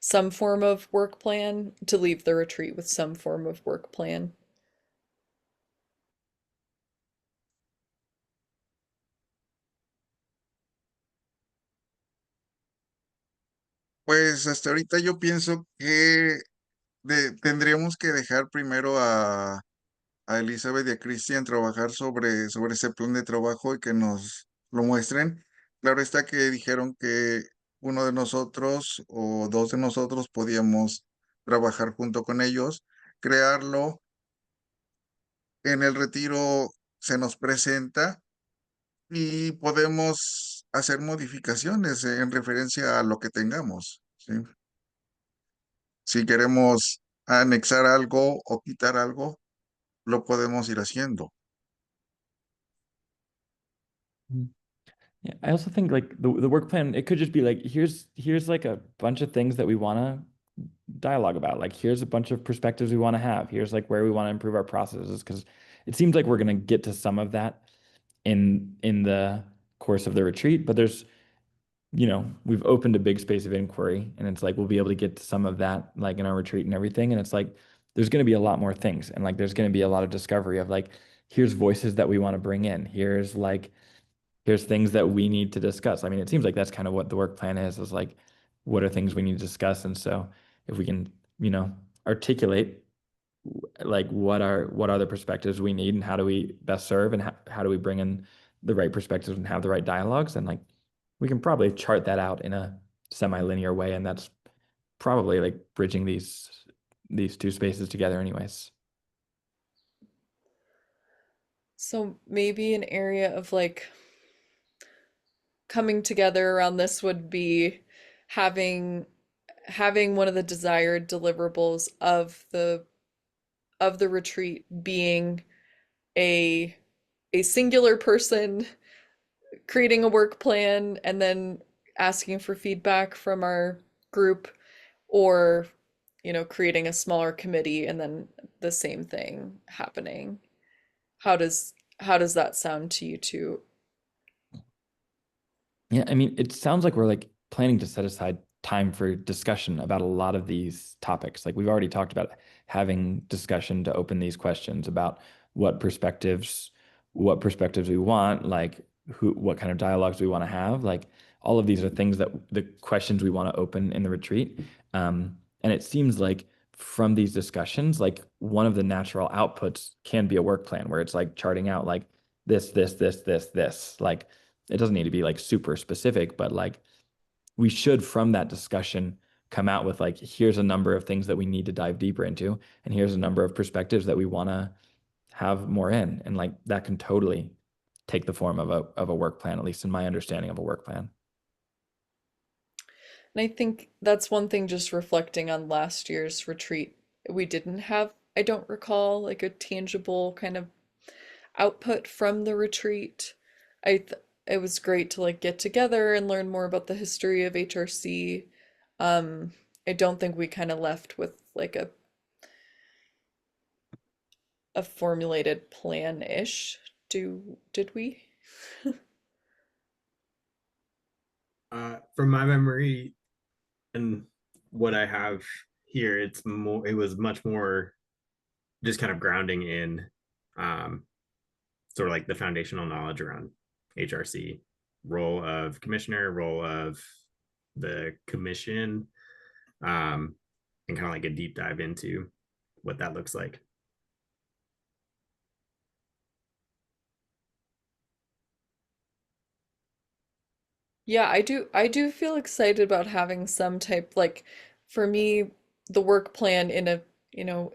some form of work plan, to leave the retreat with some form of work plan? Pues hasta ahorita yo pienso que tendríamos que dejar primero a Elizabeth y a Cristian trabajar sobre ese plan de trabajo y que nos lo muestren. Claro está que dijeron que uno de nosotros o dos de nosotros podíamos trabajar junto con ellos, crearlo. En el retiro se nos presenta y podemos hacer modificaciones en referencia a lo que tengamos, ¿sí? Si queremos anexar algo o quitar algo, lo podemos ir haciendo. Yeah, I also think like the work plan, it could just be like, here's like a bunch of things that we want to dialogue about. Like, here's a bunch of perspectives we want to have. Here's like where we want to improve our processes, because it seems like we're going to get to some of that in the course of the retreat, but there's, we've opened a big space of inquiry, and it's like we'll be able to get to some of that like in our retreat and everything. And it's like there's going to be a lot more things, and like there's going to be a lot of discovery of like, here's voices that we want to bring in. Here's things that we need to discuss. I mean, it seems like that's kind of what the work plan is like, what are things we need to discuss? And so if we can, articulate like what are the perspectives we need and how do we best serve, and how do we bring in the right perspectives and have the right dialogues, and like we can probably chart that out in a semi-linear way, and that's probably like bridging these two spaces together anyways. So maybe an area of like coming together around this would be having one of the desired deliverables of the retreat being a singular person creating a work plan and then asking for feedback from our group, or creating a smaller committee and then the same thing happening. How does that sound to you two? Yeah, I mean, it sounds like we're like planning to set aside time for discussion about a lot of these topics. Like we've already talked about having discussion to open these questions about what perspectives we want, like what kind of dialogues we want to have. Like all of these are things that the questions we want to open in the retreat. And it seems like from these discussions, like one of the natural outputs can be a work plan where it's like charting out like this. Like it doesn't need to be like super specific, but like we should, from that discussion, come out with like, here's a number of things that we need to dive deeper into, and here's a number of perspectives that we want to have more in. And like that can totally take the form of a work plan, at least in my understanding of a work plan. And I think that's one thing, just reflecting on last year's retreat. We didn't have, I don't recall, like a tangible kind of output from the retreat. It was great to like get together and learn more about the history of HRC. I don't think we kind of left with like a formulated plan-ish. Did we? From my memory and what I have here, it was much more just kind of grounding in sort of like the foundational knowledge around HRC, role of commissioner, role of the commission, and kind of like a deep dive into what that looks like. Yeah, I do feel excited about having some type, like, for me, the work plan in a,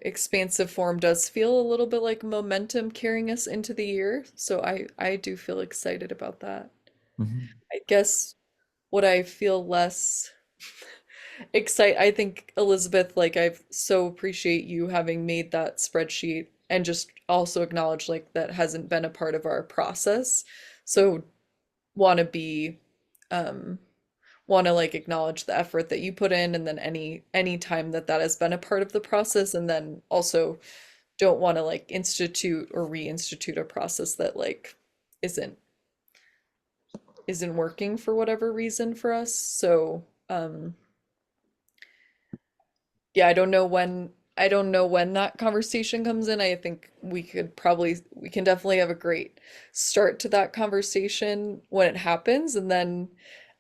expansive form does feel a little bit like momentum carrying us into the year. So I do feel excited about that. I guess what I feel less I think, Elizabeth, like, I so appreciate you having made that spreadsheet, and just also acknowledge like that hasn't been a part of our process. So want to be want to like acknowledge the effort that you put in, and then any time that has been a part of the process, and then also don't want to like institute or reinstitute a process that like isn't working for whatever reason for us. So yeah, I don't know when that conversation comes in. I think we can definitely have a great start to that conversation when it happens. And then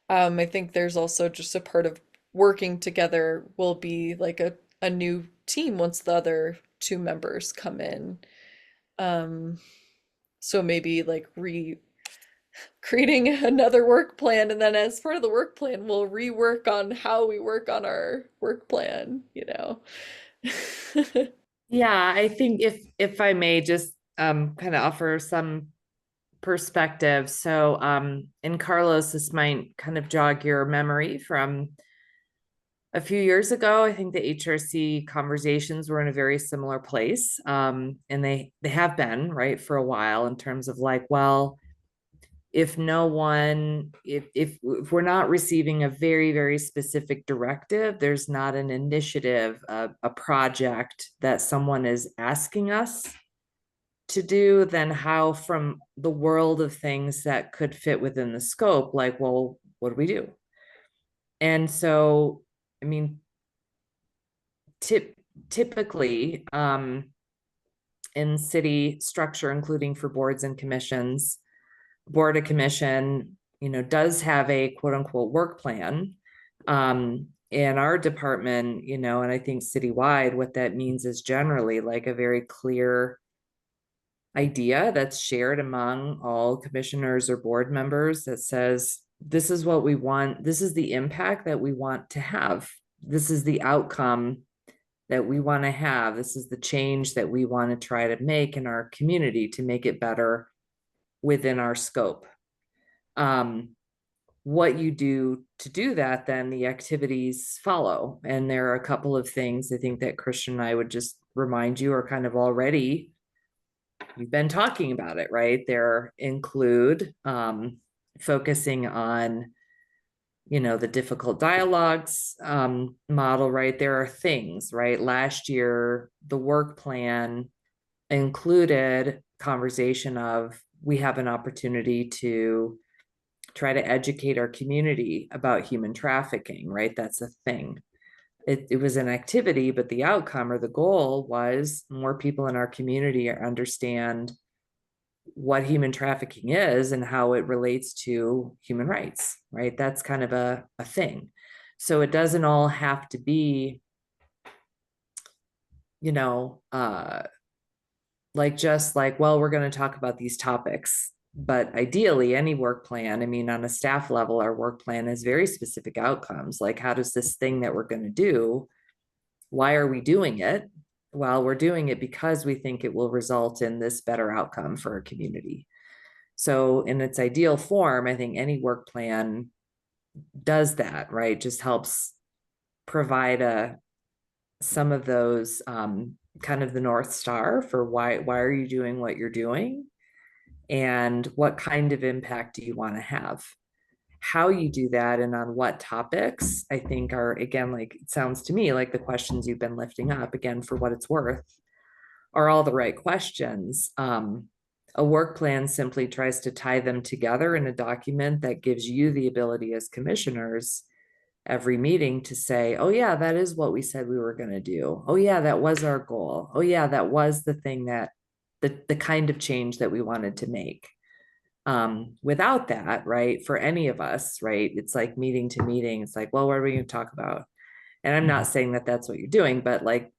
I think there's also just a part of working together will be like a new team once the other two members come in. So maybe like creating another work plan, and then as part of the work plan, we'll rework on how we work on our work plan, Yeah, I think if I may just kind of offer some perspective. So and Carlos, this might kind of jog your memory from a few years ago. I think the HRC conversations were in a very similar place. And they have been, right, for a while, in terms of like, well, if we're not receiving a very, very specific directive, there's not an initiative, a project that someone is asking us to do, then how, from the world of things that could fit within the scope, like, well, what do we do? And so, I mean, typically in city structure, including for boards and commissions, board of commission, does have a quote unquote work plan. In our department, and I think citywide, what that means is generally like a very clear idea that's shared among all commissioners or board members that says, this is what we want. This is the impact that we want to have. This is the outcome that we want to have. This is the change that we want to try to make in our community to make it better within our scope. What you do to do that, then the activities follow. And there are a couple of things I think that Christian and I would just remind you are kind of already, you've been talking about it, right? There include focusing on, the difficult dialogues model, right? There are things, right? Last year, the work plan included conversation of, we have an opportunity to try to educate our community about human trafficking, right? That's a thing. It was an activity, but the outcome or the goal was more people in our community understand what human trafficking is and how it relates to human rights, right? That's kind of a thing. So it doesn't all have to be, like just like, well, we're going to talk about these topics. But ideally, any work plan, I mean, on a staff level, our work plan has very specific outcomes. Like, how does this thing that we're going to do, why are we doing it? Well, we're doing it because we think it will result in this better outcome for our community. So in its ideal form, I think any work plan does that, right? Just helps provide some of those kind of the North Star for why are you doing what you're doing, and what kind of impact do you want to have. How you do that and on what topics, I think are, again, like, it sounds to me like the questions you've been lifting up, again, for what it's worth, are all the right questions. A work plan simply tries to tie them together in a document that gives you the ability as commissioners every meeting to say, oh yeah, that is what we said we were going to do. Oh yeah, that was our goal. Oh yeah, that was the thing that the kind of change that we wanted to make. Without that, right, for any of us, right, it's like meeting to meeting. It's like, well, what are we going to talk about? And I'm not saying that that's what you're doing, but like,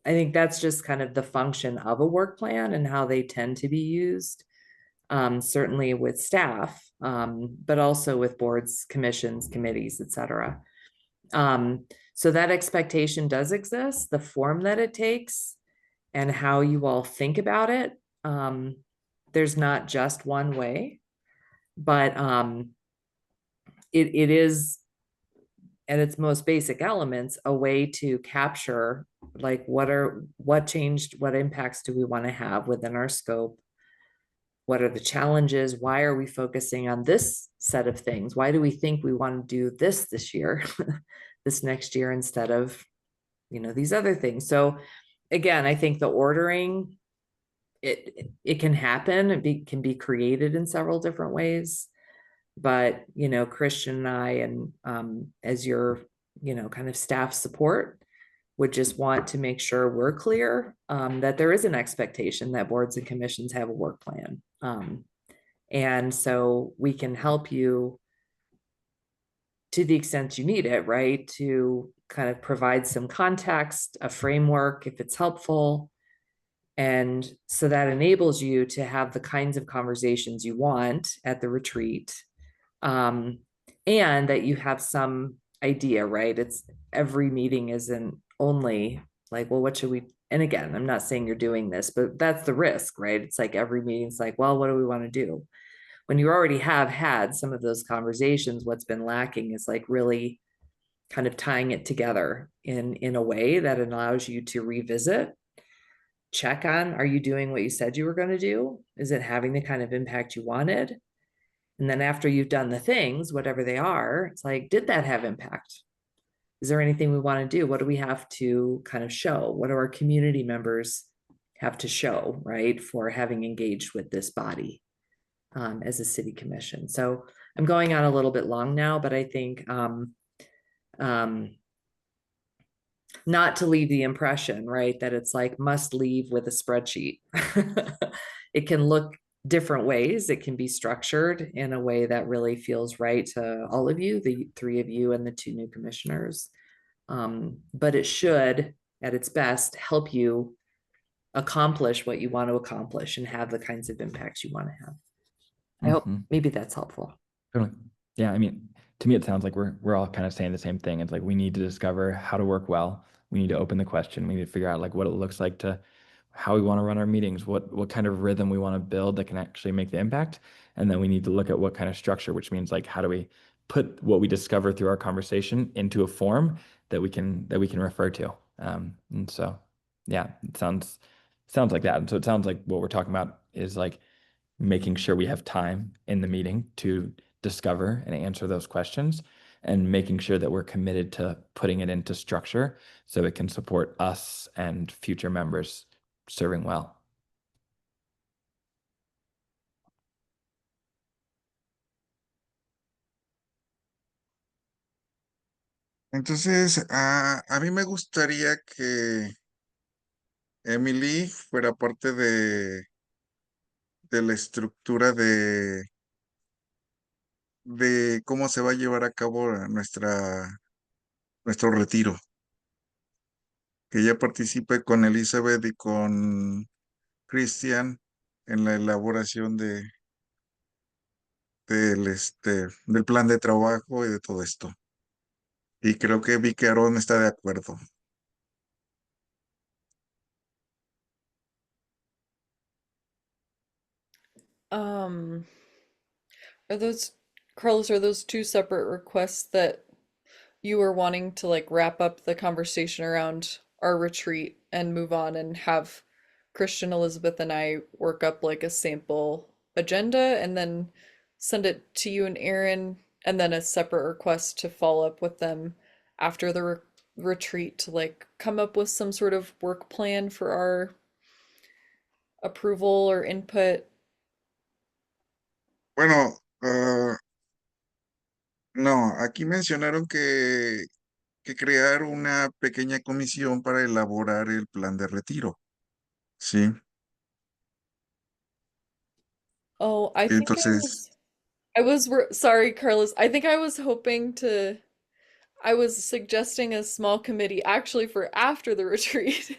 I think that's just kind of the function of a work plan and how they tend to be used. Certainly with staff, but also with boards, commissions, committees, etc. So that expectation does exist, the form that it takes and how you all think about it. There's not just one way, but it is, at its most basic elements, a way to capture like what changed, what impacts do we want to have within our scope? What are the challenges? Why are we focusing on this set of things? Why do we think we want to do this year, this next year, instead of, these other things? So again, I think the ordering, it can happen. It can be created in several different ways. But, Christian and I, and as your, kind of staff support, would just want to make sure we're clear that there is an expectation that boards and commissions have a work plan. And so we can help you to the extent you need it, right? To kind of provide some context, a framework, if it's helpful. And so that enables you to have the kinds of conversations you want at the retreat. And that you have some idea, right? It's every meeting isn't only like, well, what should we, and again, I'm not saying you're doing this, but that's the risk, right? It's like every meeting's like, well, what do we want to do? When you already have had some of those conversations, what's been lacking is like really kind of tying it together in a way that allows you to revisit, check on, are you doing what you said you were going to do? Is it having the kind of impact you wanted? And then after you've done the things, whatever they are, it's like, did that have impact? Is there anything we want to do? What do we have to kind of show? What do our community members have to show, right, for having engaged with this body as a city commission? So I'm going on a little bit long now, but I think not to leave the impression, right, that it's like must leave with a spreadsheet. It can look different ways. It can be structured in a way that really feels right to all of you, the three of you and the two new commissioners. But it should, at its best, help you accomplish what you want to accomplish and have the kinds of impacts you want to have. I hope maybe that's helpful. Totally. Yeah, I mean, to me, it sounds like we're all kind of saying the same thing. It's like we need to discover how to work well. We need to open the question. We need to figure out like what it looks like to how we want to run our meetings, what kind of rhythm we want to build that can actually make the impact. And then we need to look at what kind of structure, which means like how do we put what we discover through our conversation into a form that we can refer to. And so yeah, it sounds like that. And so it sounds like what we're talking about is like making sure we have time in the meeting to discover and answer those questions, and making sure that we're committed to putting it into structure so it can support us and future members serving well. Entonces, a mí me gustaría que Emily fuera parte de la estructura de cómo se va a llevar a cabo nuestro retiro. Que ella participe con Elizabeth y con Christian en la elaboración de del plan de trabajo y de todo esto. Y creo que vi que Aaron está de acuerdo. Um, are those, Carlos, are those two separate requests that you were wanting to like wrap up the conversation around our retreat and move on and have Christian, Elizabeth, and I work up like a sample agenda and then send it to you and Aaron, and then a separate request to follow up with them after the retreat to like come up with some sort of work plan for our approval or input? Bueno, no, aquí mencionaron que crear una pequeña comisión para elaborar el plan de retiro. Sí, Oh, I think entonces, sorry, Carlos. I think I was hoping to, I was suggesting a small committee actually for after the retreat.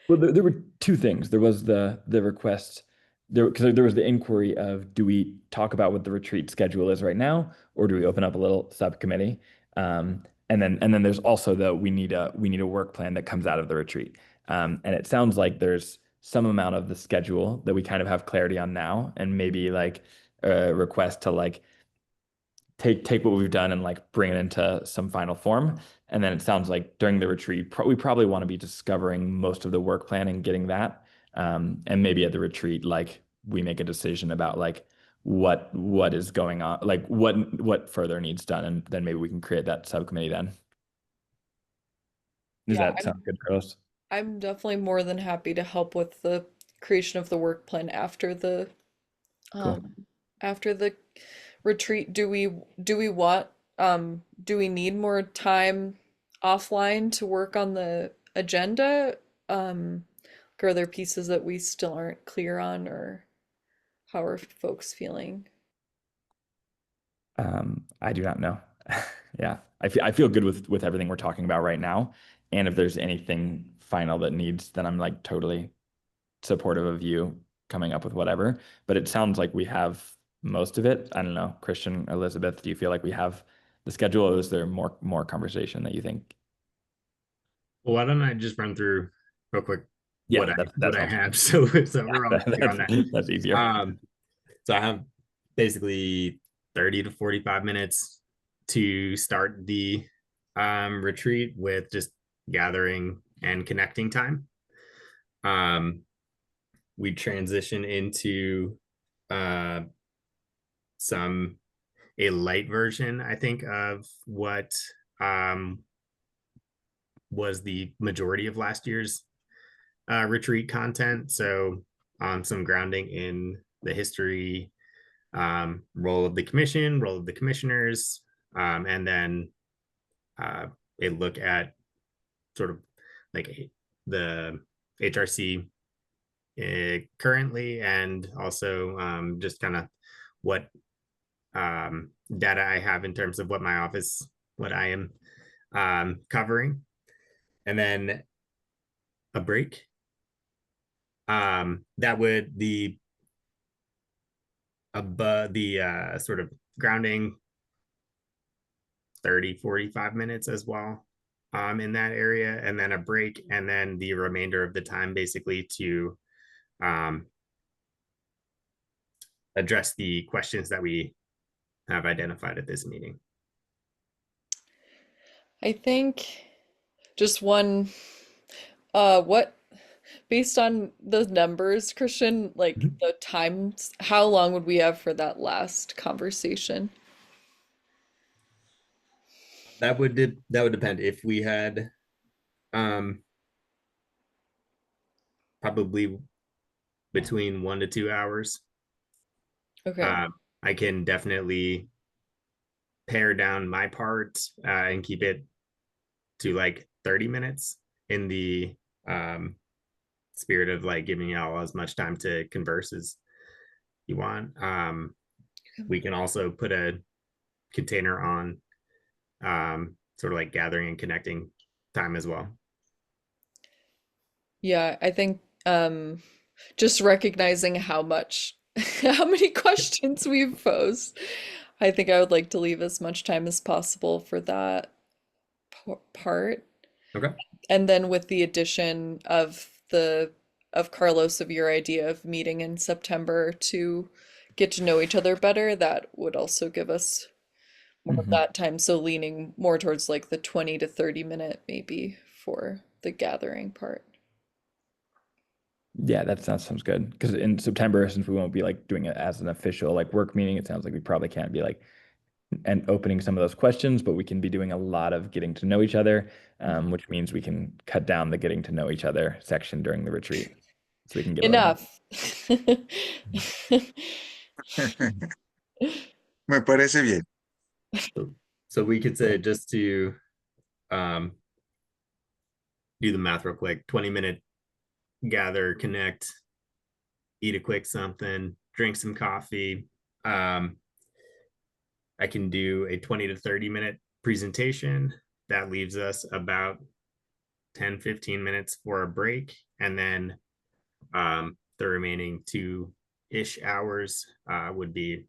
Well, there were two things. There was the request there because there was the inquiry of do we talk about what the retreat schedule is right now, or do we open up a little subcommittee? And then there's also the we need a work plan that comes out of the retreat. And it sounds like there's some amount of the schedule that we kind of have clarity on now, and maybe like a request to like take what we've done and like bring it into some final form. And then it sounds like during the retreat, we probably want to be discovering most of the work plan and getting that. And maybe at the retreat, like we make a decision about like what is going on, like what further needs done, and then maybe we can create that subcommittee then. Does Yeah, that sound good, Carlos? I'm definitely more than happy to help with the creation of the work plan after the Cool. after the retreat. Do we need more time offline to work on the agenda? Are there pieces that we still aren't clear on, or how are folks feeling? I do not know. Yeah, I feel good with everything we're talking about right now. And if there's anything final that needs, then I'm like totally supportive of you coming up with whatever. But it sounds like we have most of it. I don't know, Christian, Elizabeth, do you feel like we have the schedule, or is there more conversation that you think? Well, why don't I just run through real quick Yeah, what that I sounds have good. so we're all clear on that. That's easier. So I have basically 30 to 45 minutes to start the retreat with just gathering and connecting time. We transition into a light version, I think, of what was the majority of last year's retreat content. So some grounding in the history, role of the commission, role of the commissioners, and then a look at sort of like the HRC currently, and also just kind of what data I have in terms of what my office, what I am covering, and then a break. That would the sort of grounding 30, 45 minutes as well in that area, and then a break, and then the remainder of the time basically to address the questions that we have identified at this meeting. I think just one, what, based on the numbers, Christian, like the times, how long would we have for that last conversation? That would depend. If we had probably between 1 to 2 hours. Okay. I can definitely pare down my part and keep it to like 30 minutes in the spirit of like giving you all as much time to converse as you want. We can also put a container on sort of like gathering and connecting time as well. Yeah, I think just recognizing how much how many questions we've posed. I think I would like to leave as much time as possible for that part. Okay. And then with the addition of Carlos, of your idea of meeting in September to get to know each other better, that would also give us more of Mhm. that time. So leaning more towards like the 20 to 30 minute maybe for the gathering part. Yeah, that sounds good. Because in September, since we won't be like doing it as an official like work meeting, it sounds like we probably can't be like and opening some of those questions, but we can be doing a lot of getting to know each other, which means we can cut down the getting to know each other section during the retreat. So we can get a little- Enough. Me parece bien. So we could say, just to um do the math real quick, 20-minute gather, connect, eat a quick something, drink some coffee. I can do a 20 to 30-minute presentation. That leaves us about 10-15 minutes for a break, and then the remaining 2-ish hours would be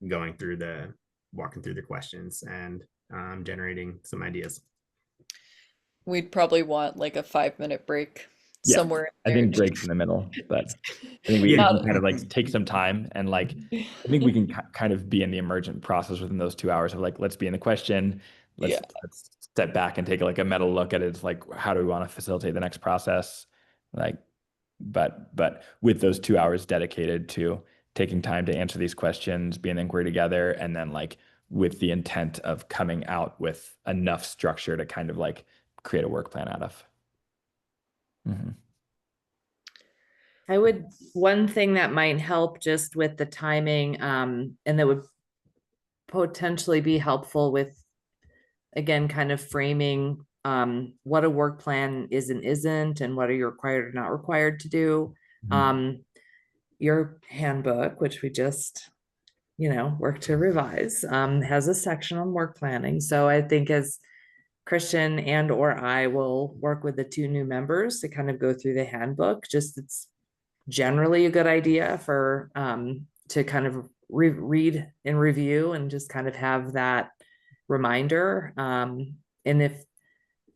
walking through the questions and generating some ideas. We'd probably want like a 5-minute break Yeah, somewhere in I there. think breaks in the middle, but I think we Yeah. can kind of like take some time and like I think we can kind of be in the emergent process within those 2 hours of like, let's be in the question, Yeah. let's step back and take like a meta look at it. It's like, how do we want to facilitate the next process? Like, but with those 2 hours dedicated to taking time to answer these questions, be an inquiry together, and then like with the intent of coming out with enough structure to kind of like create a work plan out of. Mhm. One thing that might help just with the timing, and that would potentially be helpful with, again, kind of framing what a work plan is and isn't, and what are you required or not required to do. Your handbook, which we just, worked to revise, has a section on work planning. So I think as Christian and or I will work with the 2 new members to kind of go through the handbook, just it's generally a good idea for to kind of read and review and just kind of have that reminder. And if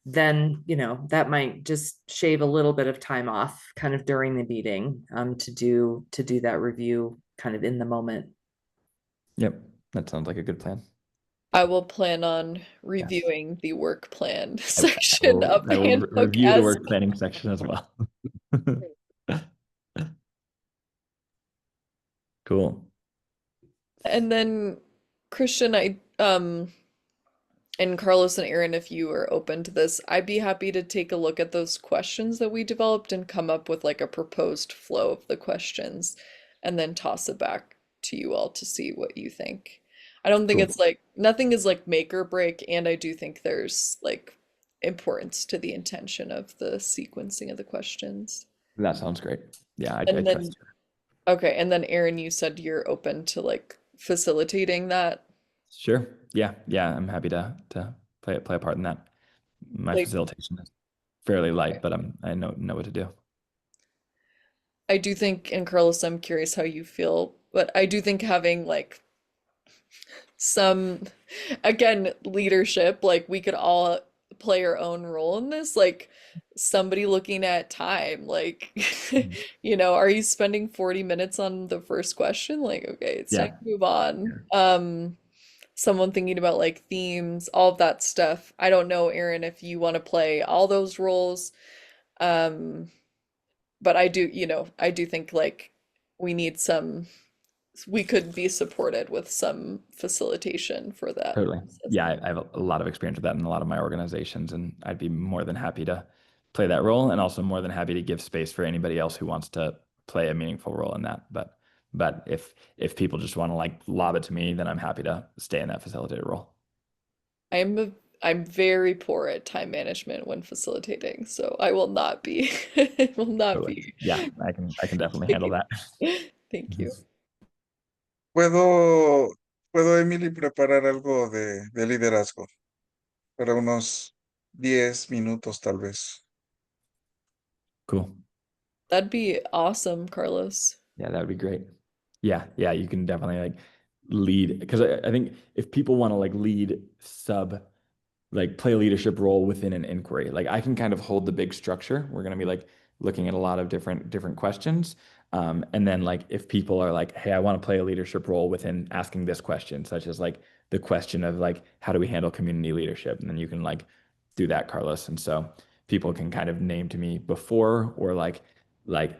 then, that might just shave a little bit of time off kind of during the meeting to do that review kind of in the moment. Yep, that sounds like a good plan. I will plan on reviewing the work plan I section will- of the I will handbook review the as work planning section as well. Cool. and then Christian, and Carlos and Aaron, if you are open to this, I'd be happy to take a look at those questions that we developed and come up with like a proposed flow of the questions and then toss it back to you all to see what you think. I don't think Cool. it's like nothing is like make or break, and I do think there's like importance to the intention of the sequencing of the questions. That sounds great. Yeah, I And trust then, you. okay, and then Aaron, you said you're open to like facilitating that. Sure. Yeah, I'm happy to play a part in that. My Like- facilitation is fairly light, but I know what to do. I do think, and Carlos, I'm curious how you feel, but I do think having like some, again, leadership, like we could all play our own role in this, like somebody looking at time, like, are you spending 40 minutes on the first question? Like, okay, it's time to move on. Someone thinking about like themes, all of that stuff. I don't know, Aaron, if you want to play all those roles. But I do think like we could be supported with some facilitation for that. Totally. Yeah, I have a lot of experience with that in a lot of my organizations, and I'd be more than happy to play that role, and also more than happy to give space for anybody else who wants to play a meaningful role in that. But if people just want to like lob it to me, then I'm happy to stay in that facilitator role. I'm very poor at time management when facilitating, so I will not be. I will not Totally. be. Yeah, I can definitely handle that. Thank you. ¿Puedo, Emily, preparar algo de liderazgo para unos 10 minutos tal vez? Cool. That'd be awesome, Carlos. Yeah, that would be great. Yeah, yeah, you can definitely like lead, because I think if people want to like lead like play a leadership role within an inquiry, like I can kind of hold the big structure. We're going to be like looking at a lot of different questions. And then like if people are like, hey, I want to play a leadership role within asking this question, such as like the question of like, how do we handle community leadership? And then you can like do that, Carlos. And so people can kind of name to me before or like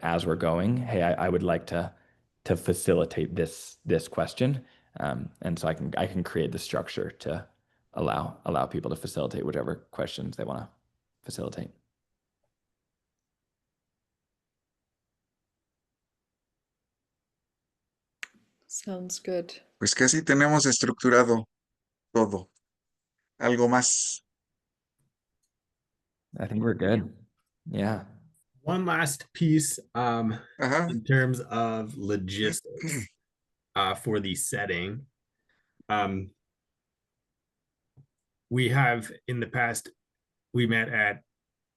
as we're going, hey, I would like to facilitate this question. And so I can create the structure to allow people to facilitate whichever questions they want to facilitate. Sounds good. Pues casi tenemos estructurado todo. ¿Algo más? I think we're good. Yeah. One last piece Ajá. in terms of logistics for the setting. We have in the past, we met at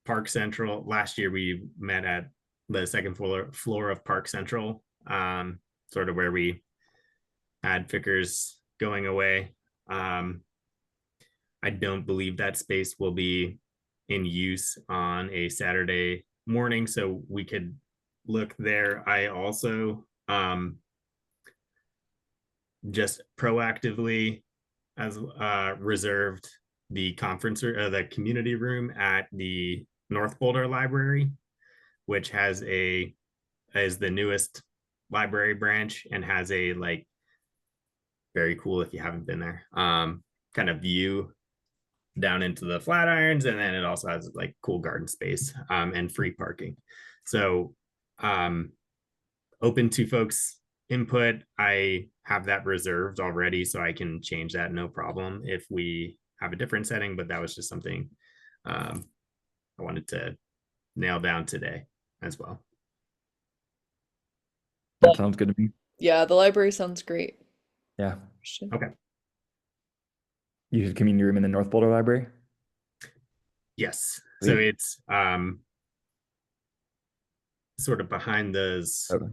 Park Central. Last year, we met at the second floor of Park Central, sort of where we had Vickers going away. I don't believe that space will be in use on a Saturday morning, so we could look there. I also just proactively as reserved the conference or the community room at the North Boulder Library, which is the newest library branch and has a like very cool, if you haven't been there, kind of view down into the Flatirons, and then it also has like cool garden space and free parking. So open to folks input. I have that reserved already, so I can change that no problem if we have a different setting, but that was just something I wanted to nail down today as well. That sounds good to me. Yeah, the library sounds great. Yeah. Christian. Okay. You have community room in the North Boulder Library? Yes. So Sweet. it's sort of behind those. Okay.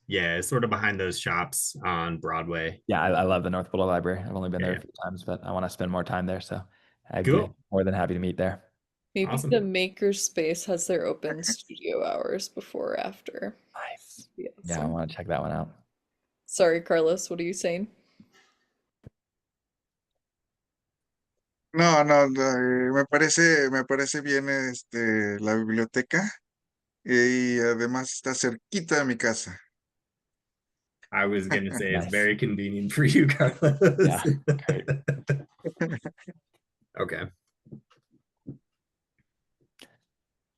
Yeah, it's sort of behind those shops on Broadway. Yeah, I love the North Boulder Library. I've only been there Yeah. a few times, but I want to spend more time there. So I'd be Cool. more than happy to meet there. Maybe Awesome. the Makerspace has their open studio hours before or after. Nice. Yeah, Yeah, I awesome. want to check that one out. Sorry, Carlos, what are you saying? No, me parece bien la biblioteca y además está cerquita de mi casa. I was going to say it's Nice. very convenient for you, Carlos. Yeah, great. Okay.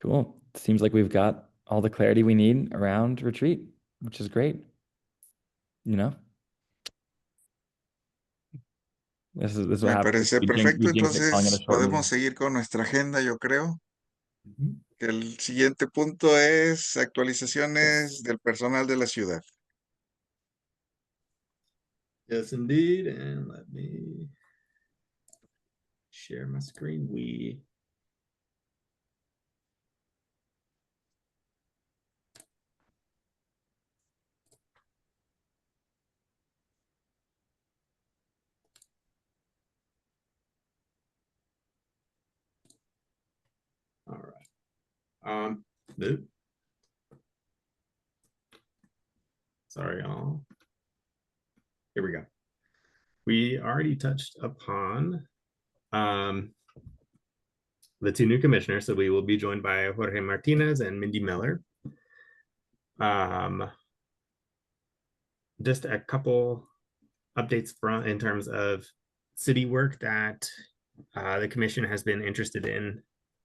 Cool. Seems like we've got all the clarity we need around retreat, which is great. You know, this is what Me happens. parece We perfecto, jinx it calling it a entonces short meeting. podemos seguir con nuestra agenda, yo creo. Mhm. Que el siguiente punto es actualizaciones del personal de la ciudad. Yes, indeed. And let me share my screen. All right. Nope. Sorry, y'all. Here we go. We already touched upon the two new commissioners, so we will be joined by Jorge Martinez and Mindy Miller. Just a couple updates in terms of city work that the commission has been interested in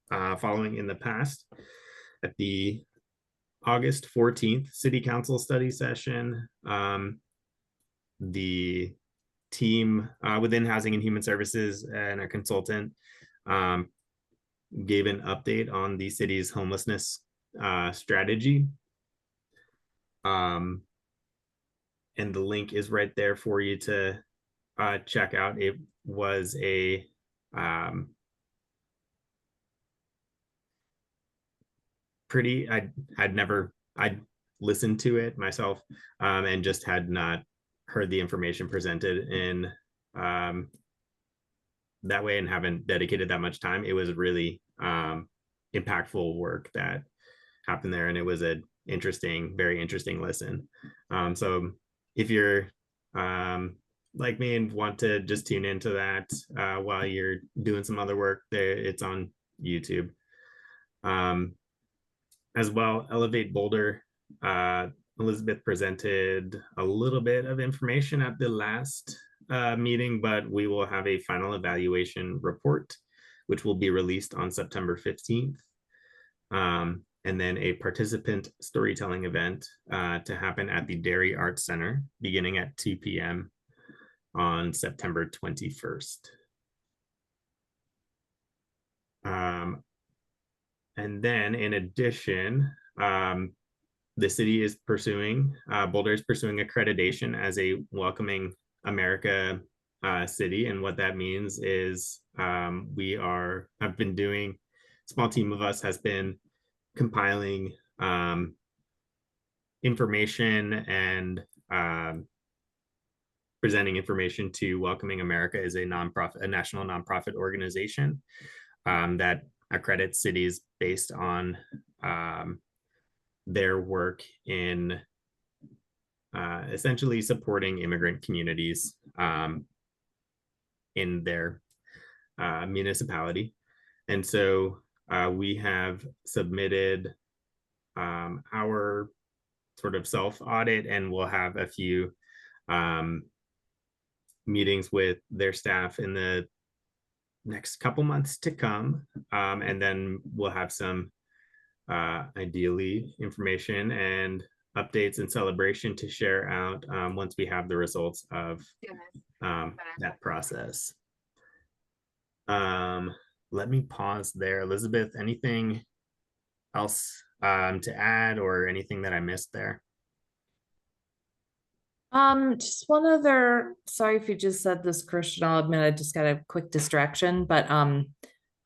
following in the past. At the August 14th City Council study session, the team within Housing and Human Services and a consultant gave an update on the city's homelessness strategy. And the link is right there for you to check out. It was a pretty, I'd listened to it myself, and just had not heard the information presented in that way and haven't dedicated that much time. It was really impactful work that happened there, and it was a very interesting listen. So if you're like me and want to just tune into that while you're doing some other work, there it's on YouTube. As well, Elevate Boulder. Elizabeth presented a little bit of information at the last meeting, but we will have a final evaluation report, which will be released on September 15th. And then a participant storytelling event to happen at the Dairy Arts Center beginning at 2 p.m. on September 21st. And then in addition, the city is pursuing, Boulder is pursuing accreditation as a Welcoming America city. And what that means is I've been doing, a small team of us has been compiling information and presenting information to Welcoming America is a nonprofit, a national nonprofit organization that accredits cities based on their work in essentially supporting immigrant communities in their municipality. And so we have submitted our sort of self-audit, and we'll have a few meetings with their staff in the next couple months to come. And then we'll have some ideally information and updates and celebration to share out once we have the results of that process. Let me pause there. Elizabeth, anything else to add or anything that I missed there? Just one other, sorry if you just said this, Christian, I'll admit I just got a quick distraction, but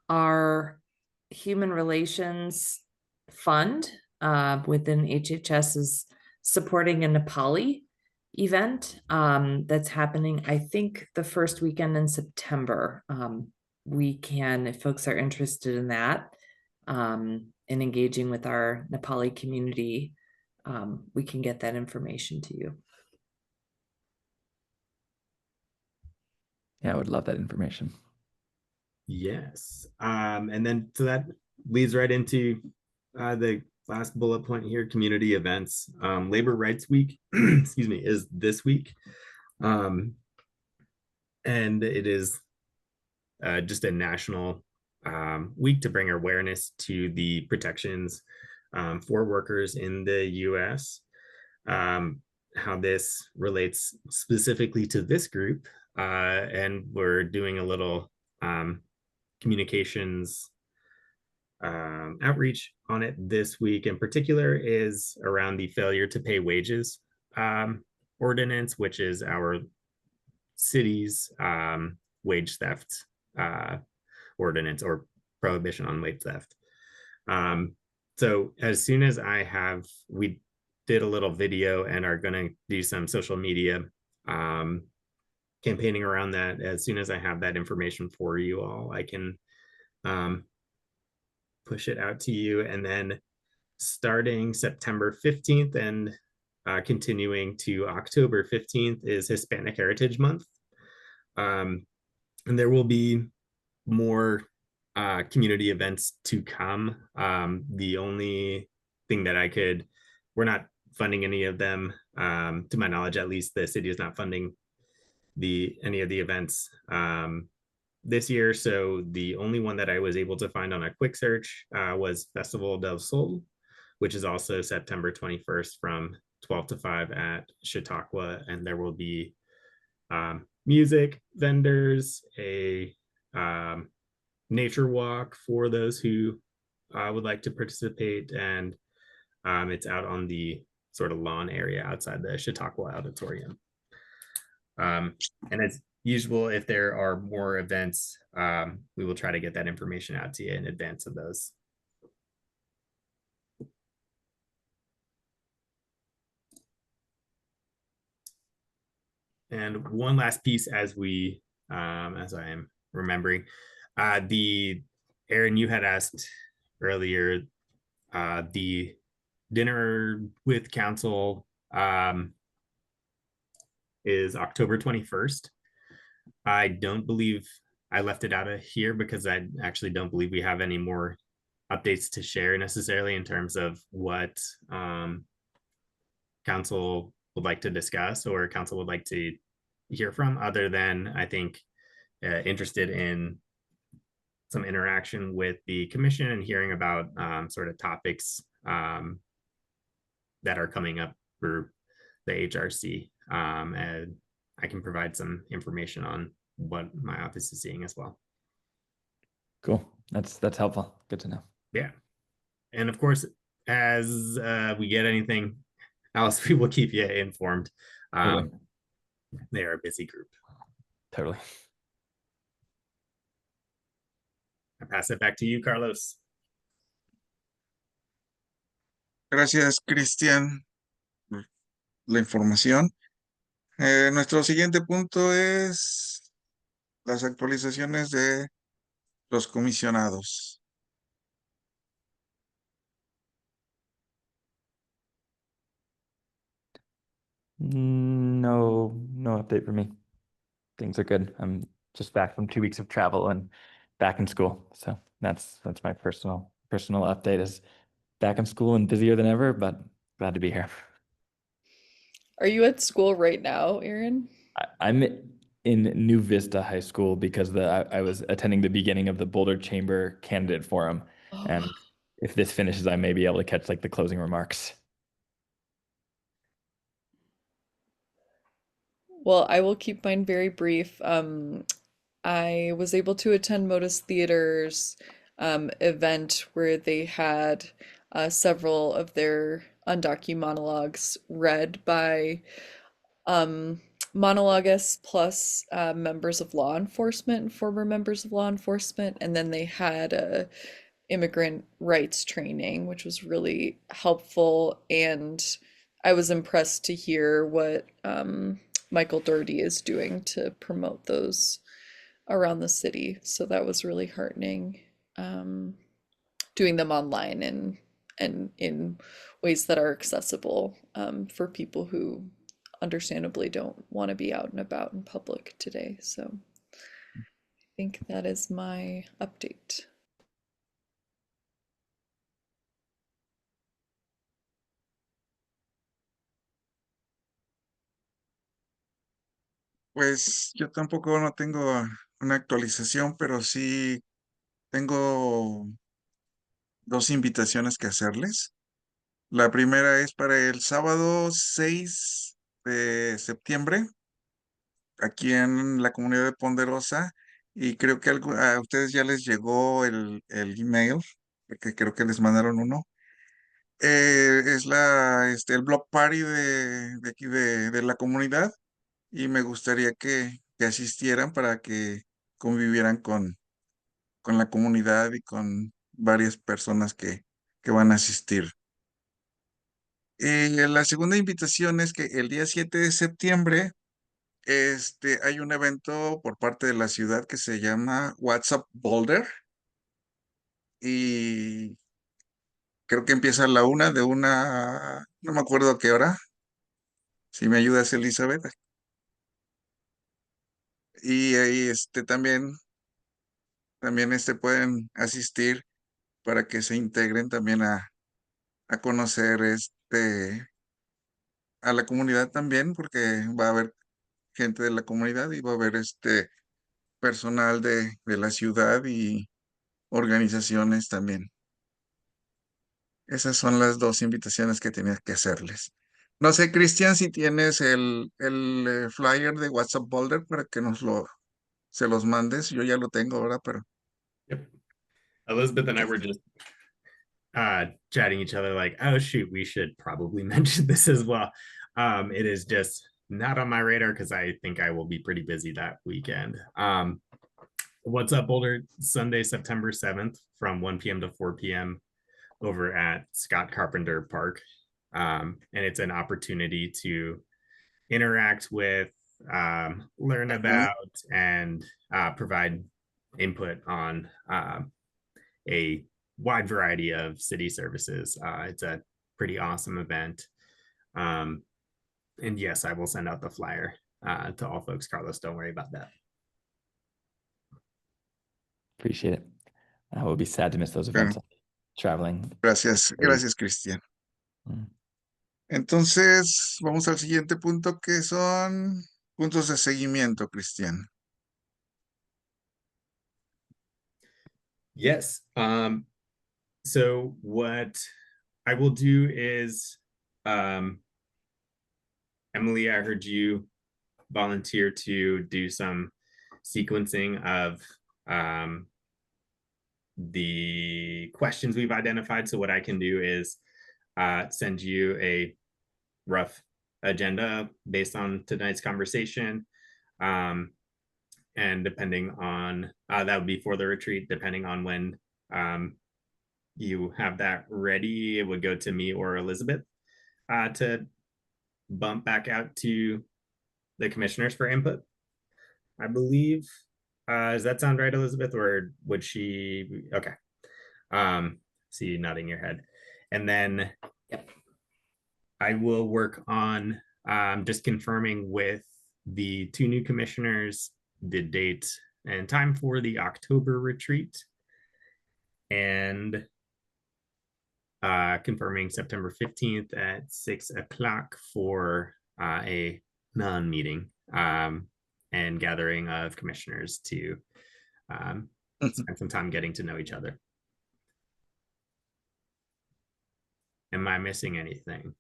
our Human Relations Fund within HHS is supporting a Nepali event that's happening, I think, the first weekend in September. We can, if folks are interested in that, in engaging with our Nepali community, we can get that information to you. Yeah, I would love that information. Yes. And then so that leads right into the last bullet point here, community events. Labor Rights Week, excuse me, is this week. And it is just a national week to bring awareness to the protections for workers in the US. How this relates specifically to this group. And we're doing a little communications outreach on it this week. In particular is around the failure to pay wages ordinance, which is our city's wage theft ordinance or prohibition on wage theft. So as soon as we did a little video and are going to do some social media campaigning around that. As soon as I have that information for you all, I can push it out to you. And then starting September 15th and continuing to October 15th is Hispanic Heritage Month. And there will be more community events to come. The only thing that we're not funding any of them. To my knowledge, at least the city is not funding any of the events this year. So the only one that I was able to find on a quick search was Festival del Sol, which is also September 21st from 12 to 5 at Chautauqua. And there will be music, vendors, a nature walk for those who would like to participate. And it's out on the sort of lawn area outside the Chautauqua Auditorium. And as usual, if there are more events, we will try to get that information out to you in advance of those. And one last piece as I am remembering, Aaron, you had asked earlier, the dinner with council is October 21st. I don't believe I left it out of here because I actually don't believe we have any more updates to share necessarily in terms of what council would like to discuss or council would like to hear from, other than I think interested in some interaction with the commission and hearing about sort of topics that are coming up for the HRC. And I can provide some information on what my office is seeing as well. Cool. That's helpful. Good to know. Yeah. And of course, as we get anything else, we will keep you informed. Totally. They are a busy group. Totally. I pass it back to you, Carlos. Gracias, Cristian, por la información. Nuestro siguiente punto es las actualizaciones de los comisionados. No update for me. Things are good. I'm just back from 2 weeks of travel and back in school. So that's my personal update, is back in school and busier than ever, but glad to be here. Are you at school right now, Aaron? I'm in New Vista High School because I was attending the beginning of the Boulder Chamber Candidate Forum. Oh, And if this finishes, I may be able to catch like the closing remarks. well, I will keep mine very brief. I was able to attend Modus Theater's event where they had several of their undocu monologues read by monologuists plus members of law enforcement and former members of law enforcement. And then they had a immigrant rights training, which was really helpful. And I was impressed to hear what Michael Doherty is doing to promote those around the city. So that was really heartening. Doing them online and in ways that are accessible for people who understandably don't want to be out and about in public today. So I think that is my update. Pues yo tampoco no tengo una actualización, pero sí tengo dos invitaciones que hacerles. La primera es para el sábado 6 de septiembre, aquí en la comunidad de Ponderosa, y creo que a ustedes ya les llegó el email, porque creo que les mandaron uno. Es el block party de aquí de la comunidad, y me gustaría que asistieran para que convivieran con la comunidad y con varias personas que van a asistir. La segunda invitación es que el día 7 de septiembre hay un evento por parte de la ciudad que se llama WhatsApp Boulder, y creo que empieza a la no me acuerdo a qué hora, si me ayudas, Elizabeth. Y ahí también pueden asistir para que se integren también a conocer a la comunidad también, porque va a haber gente de la comunidad y va a haber personal de la ciudad y organizaciones también. Esas son las dos invitaciones que tenía que hacerles. No sé, Cristian, si tienes el flyer de WhatsApp Boulder para que se los mandes. Yo ya lo tengo ahora, pero Yep. Elizabeth and I were just chatting each other like, oh shoot, we should probably mention this as well. It is just not on my radar because I think I will be pretty busy that weekend. What's Up Boulder, Sunday, September 7th from 1 p.m. to 4 p.m. over at Scott Carpenter Park. And it's an opportunity to interact with learn Okay. about and provide input on a wide variety of city services. It's a pretty awesome event. And yes, I will send out the flyer to all folks. Carlos, don't worry about that. Appreciate it. I will be sad to miss those Bueno. events. Traveling. Gracias, gracias, Cristian. Mm. Entonces, vamos al siguiente punto que son puntos de seguimiento, Cristian. Yes. So what I will do is, Emily, I heard you volunteer to do some sequencing of the questions we've identified. So what I can do is send you a rough agenda based on tonight's conversation. And depending on, that would be for the retreat, depending on when you have that ready, it would go to me or Elizabeth to bump back out to the commissioners for input, I believe. Does that sound right, Elizabeth, or would she? Okay. See you nodding your head. And then Yep. I will work on just confirming with the two new commissioners the date and time for the October retreat, and confirming September 15th at 6 o'clock for a non-meeting and gathering of commissioners to spend some time getting to know each other. Am I missing anything?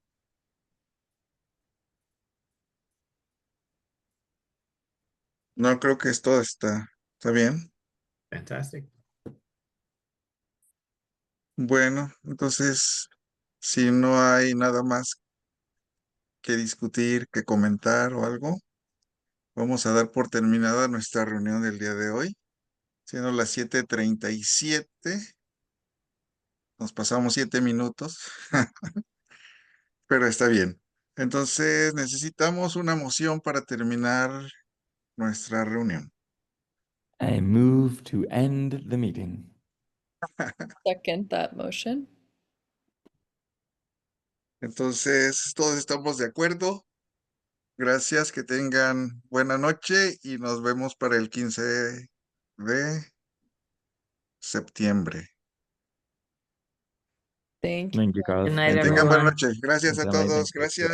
No, creo que esto está bien. Fantastic. Bueno, entonces, si no hay nada más que discutir, que comentar o algo, vamos a dar por terminada nuestra reunión del día de hoy, siendo las 7:37. Nos pasamos 7 minutos, pero está bien. Entonces, necesitamos una moción para terminar nuestra reunión. I move to end the meeting. Second that motion. Entonces, todos estamos de acuerdo. Gracias, que tengan buena noche y nos vemos para el 15 de septiembre. Thank you. Thank you, Carlos. Good night, Que tengan buena everyone. noche. Gracias a Thanks, Emily. todos. Thanks, Gracias.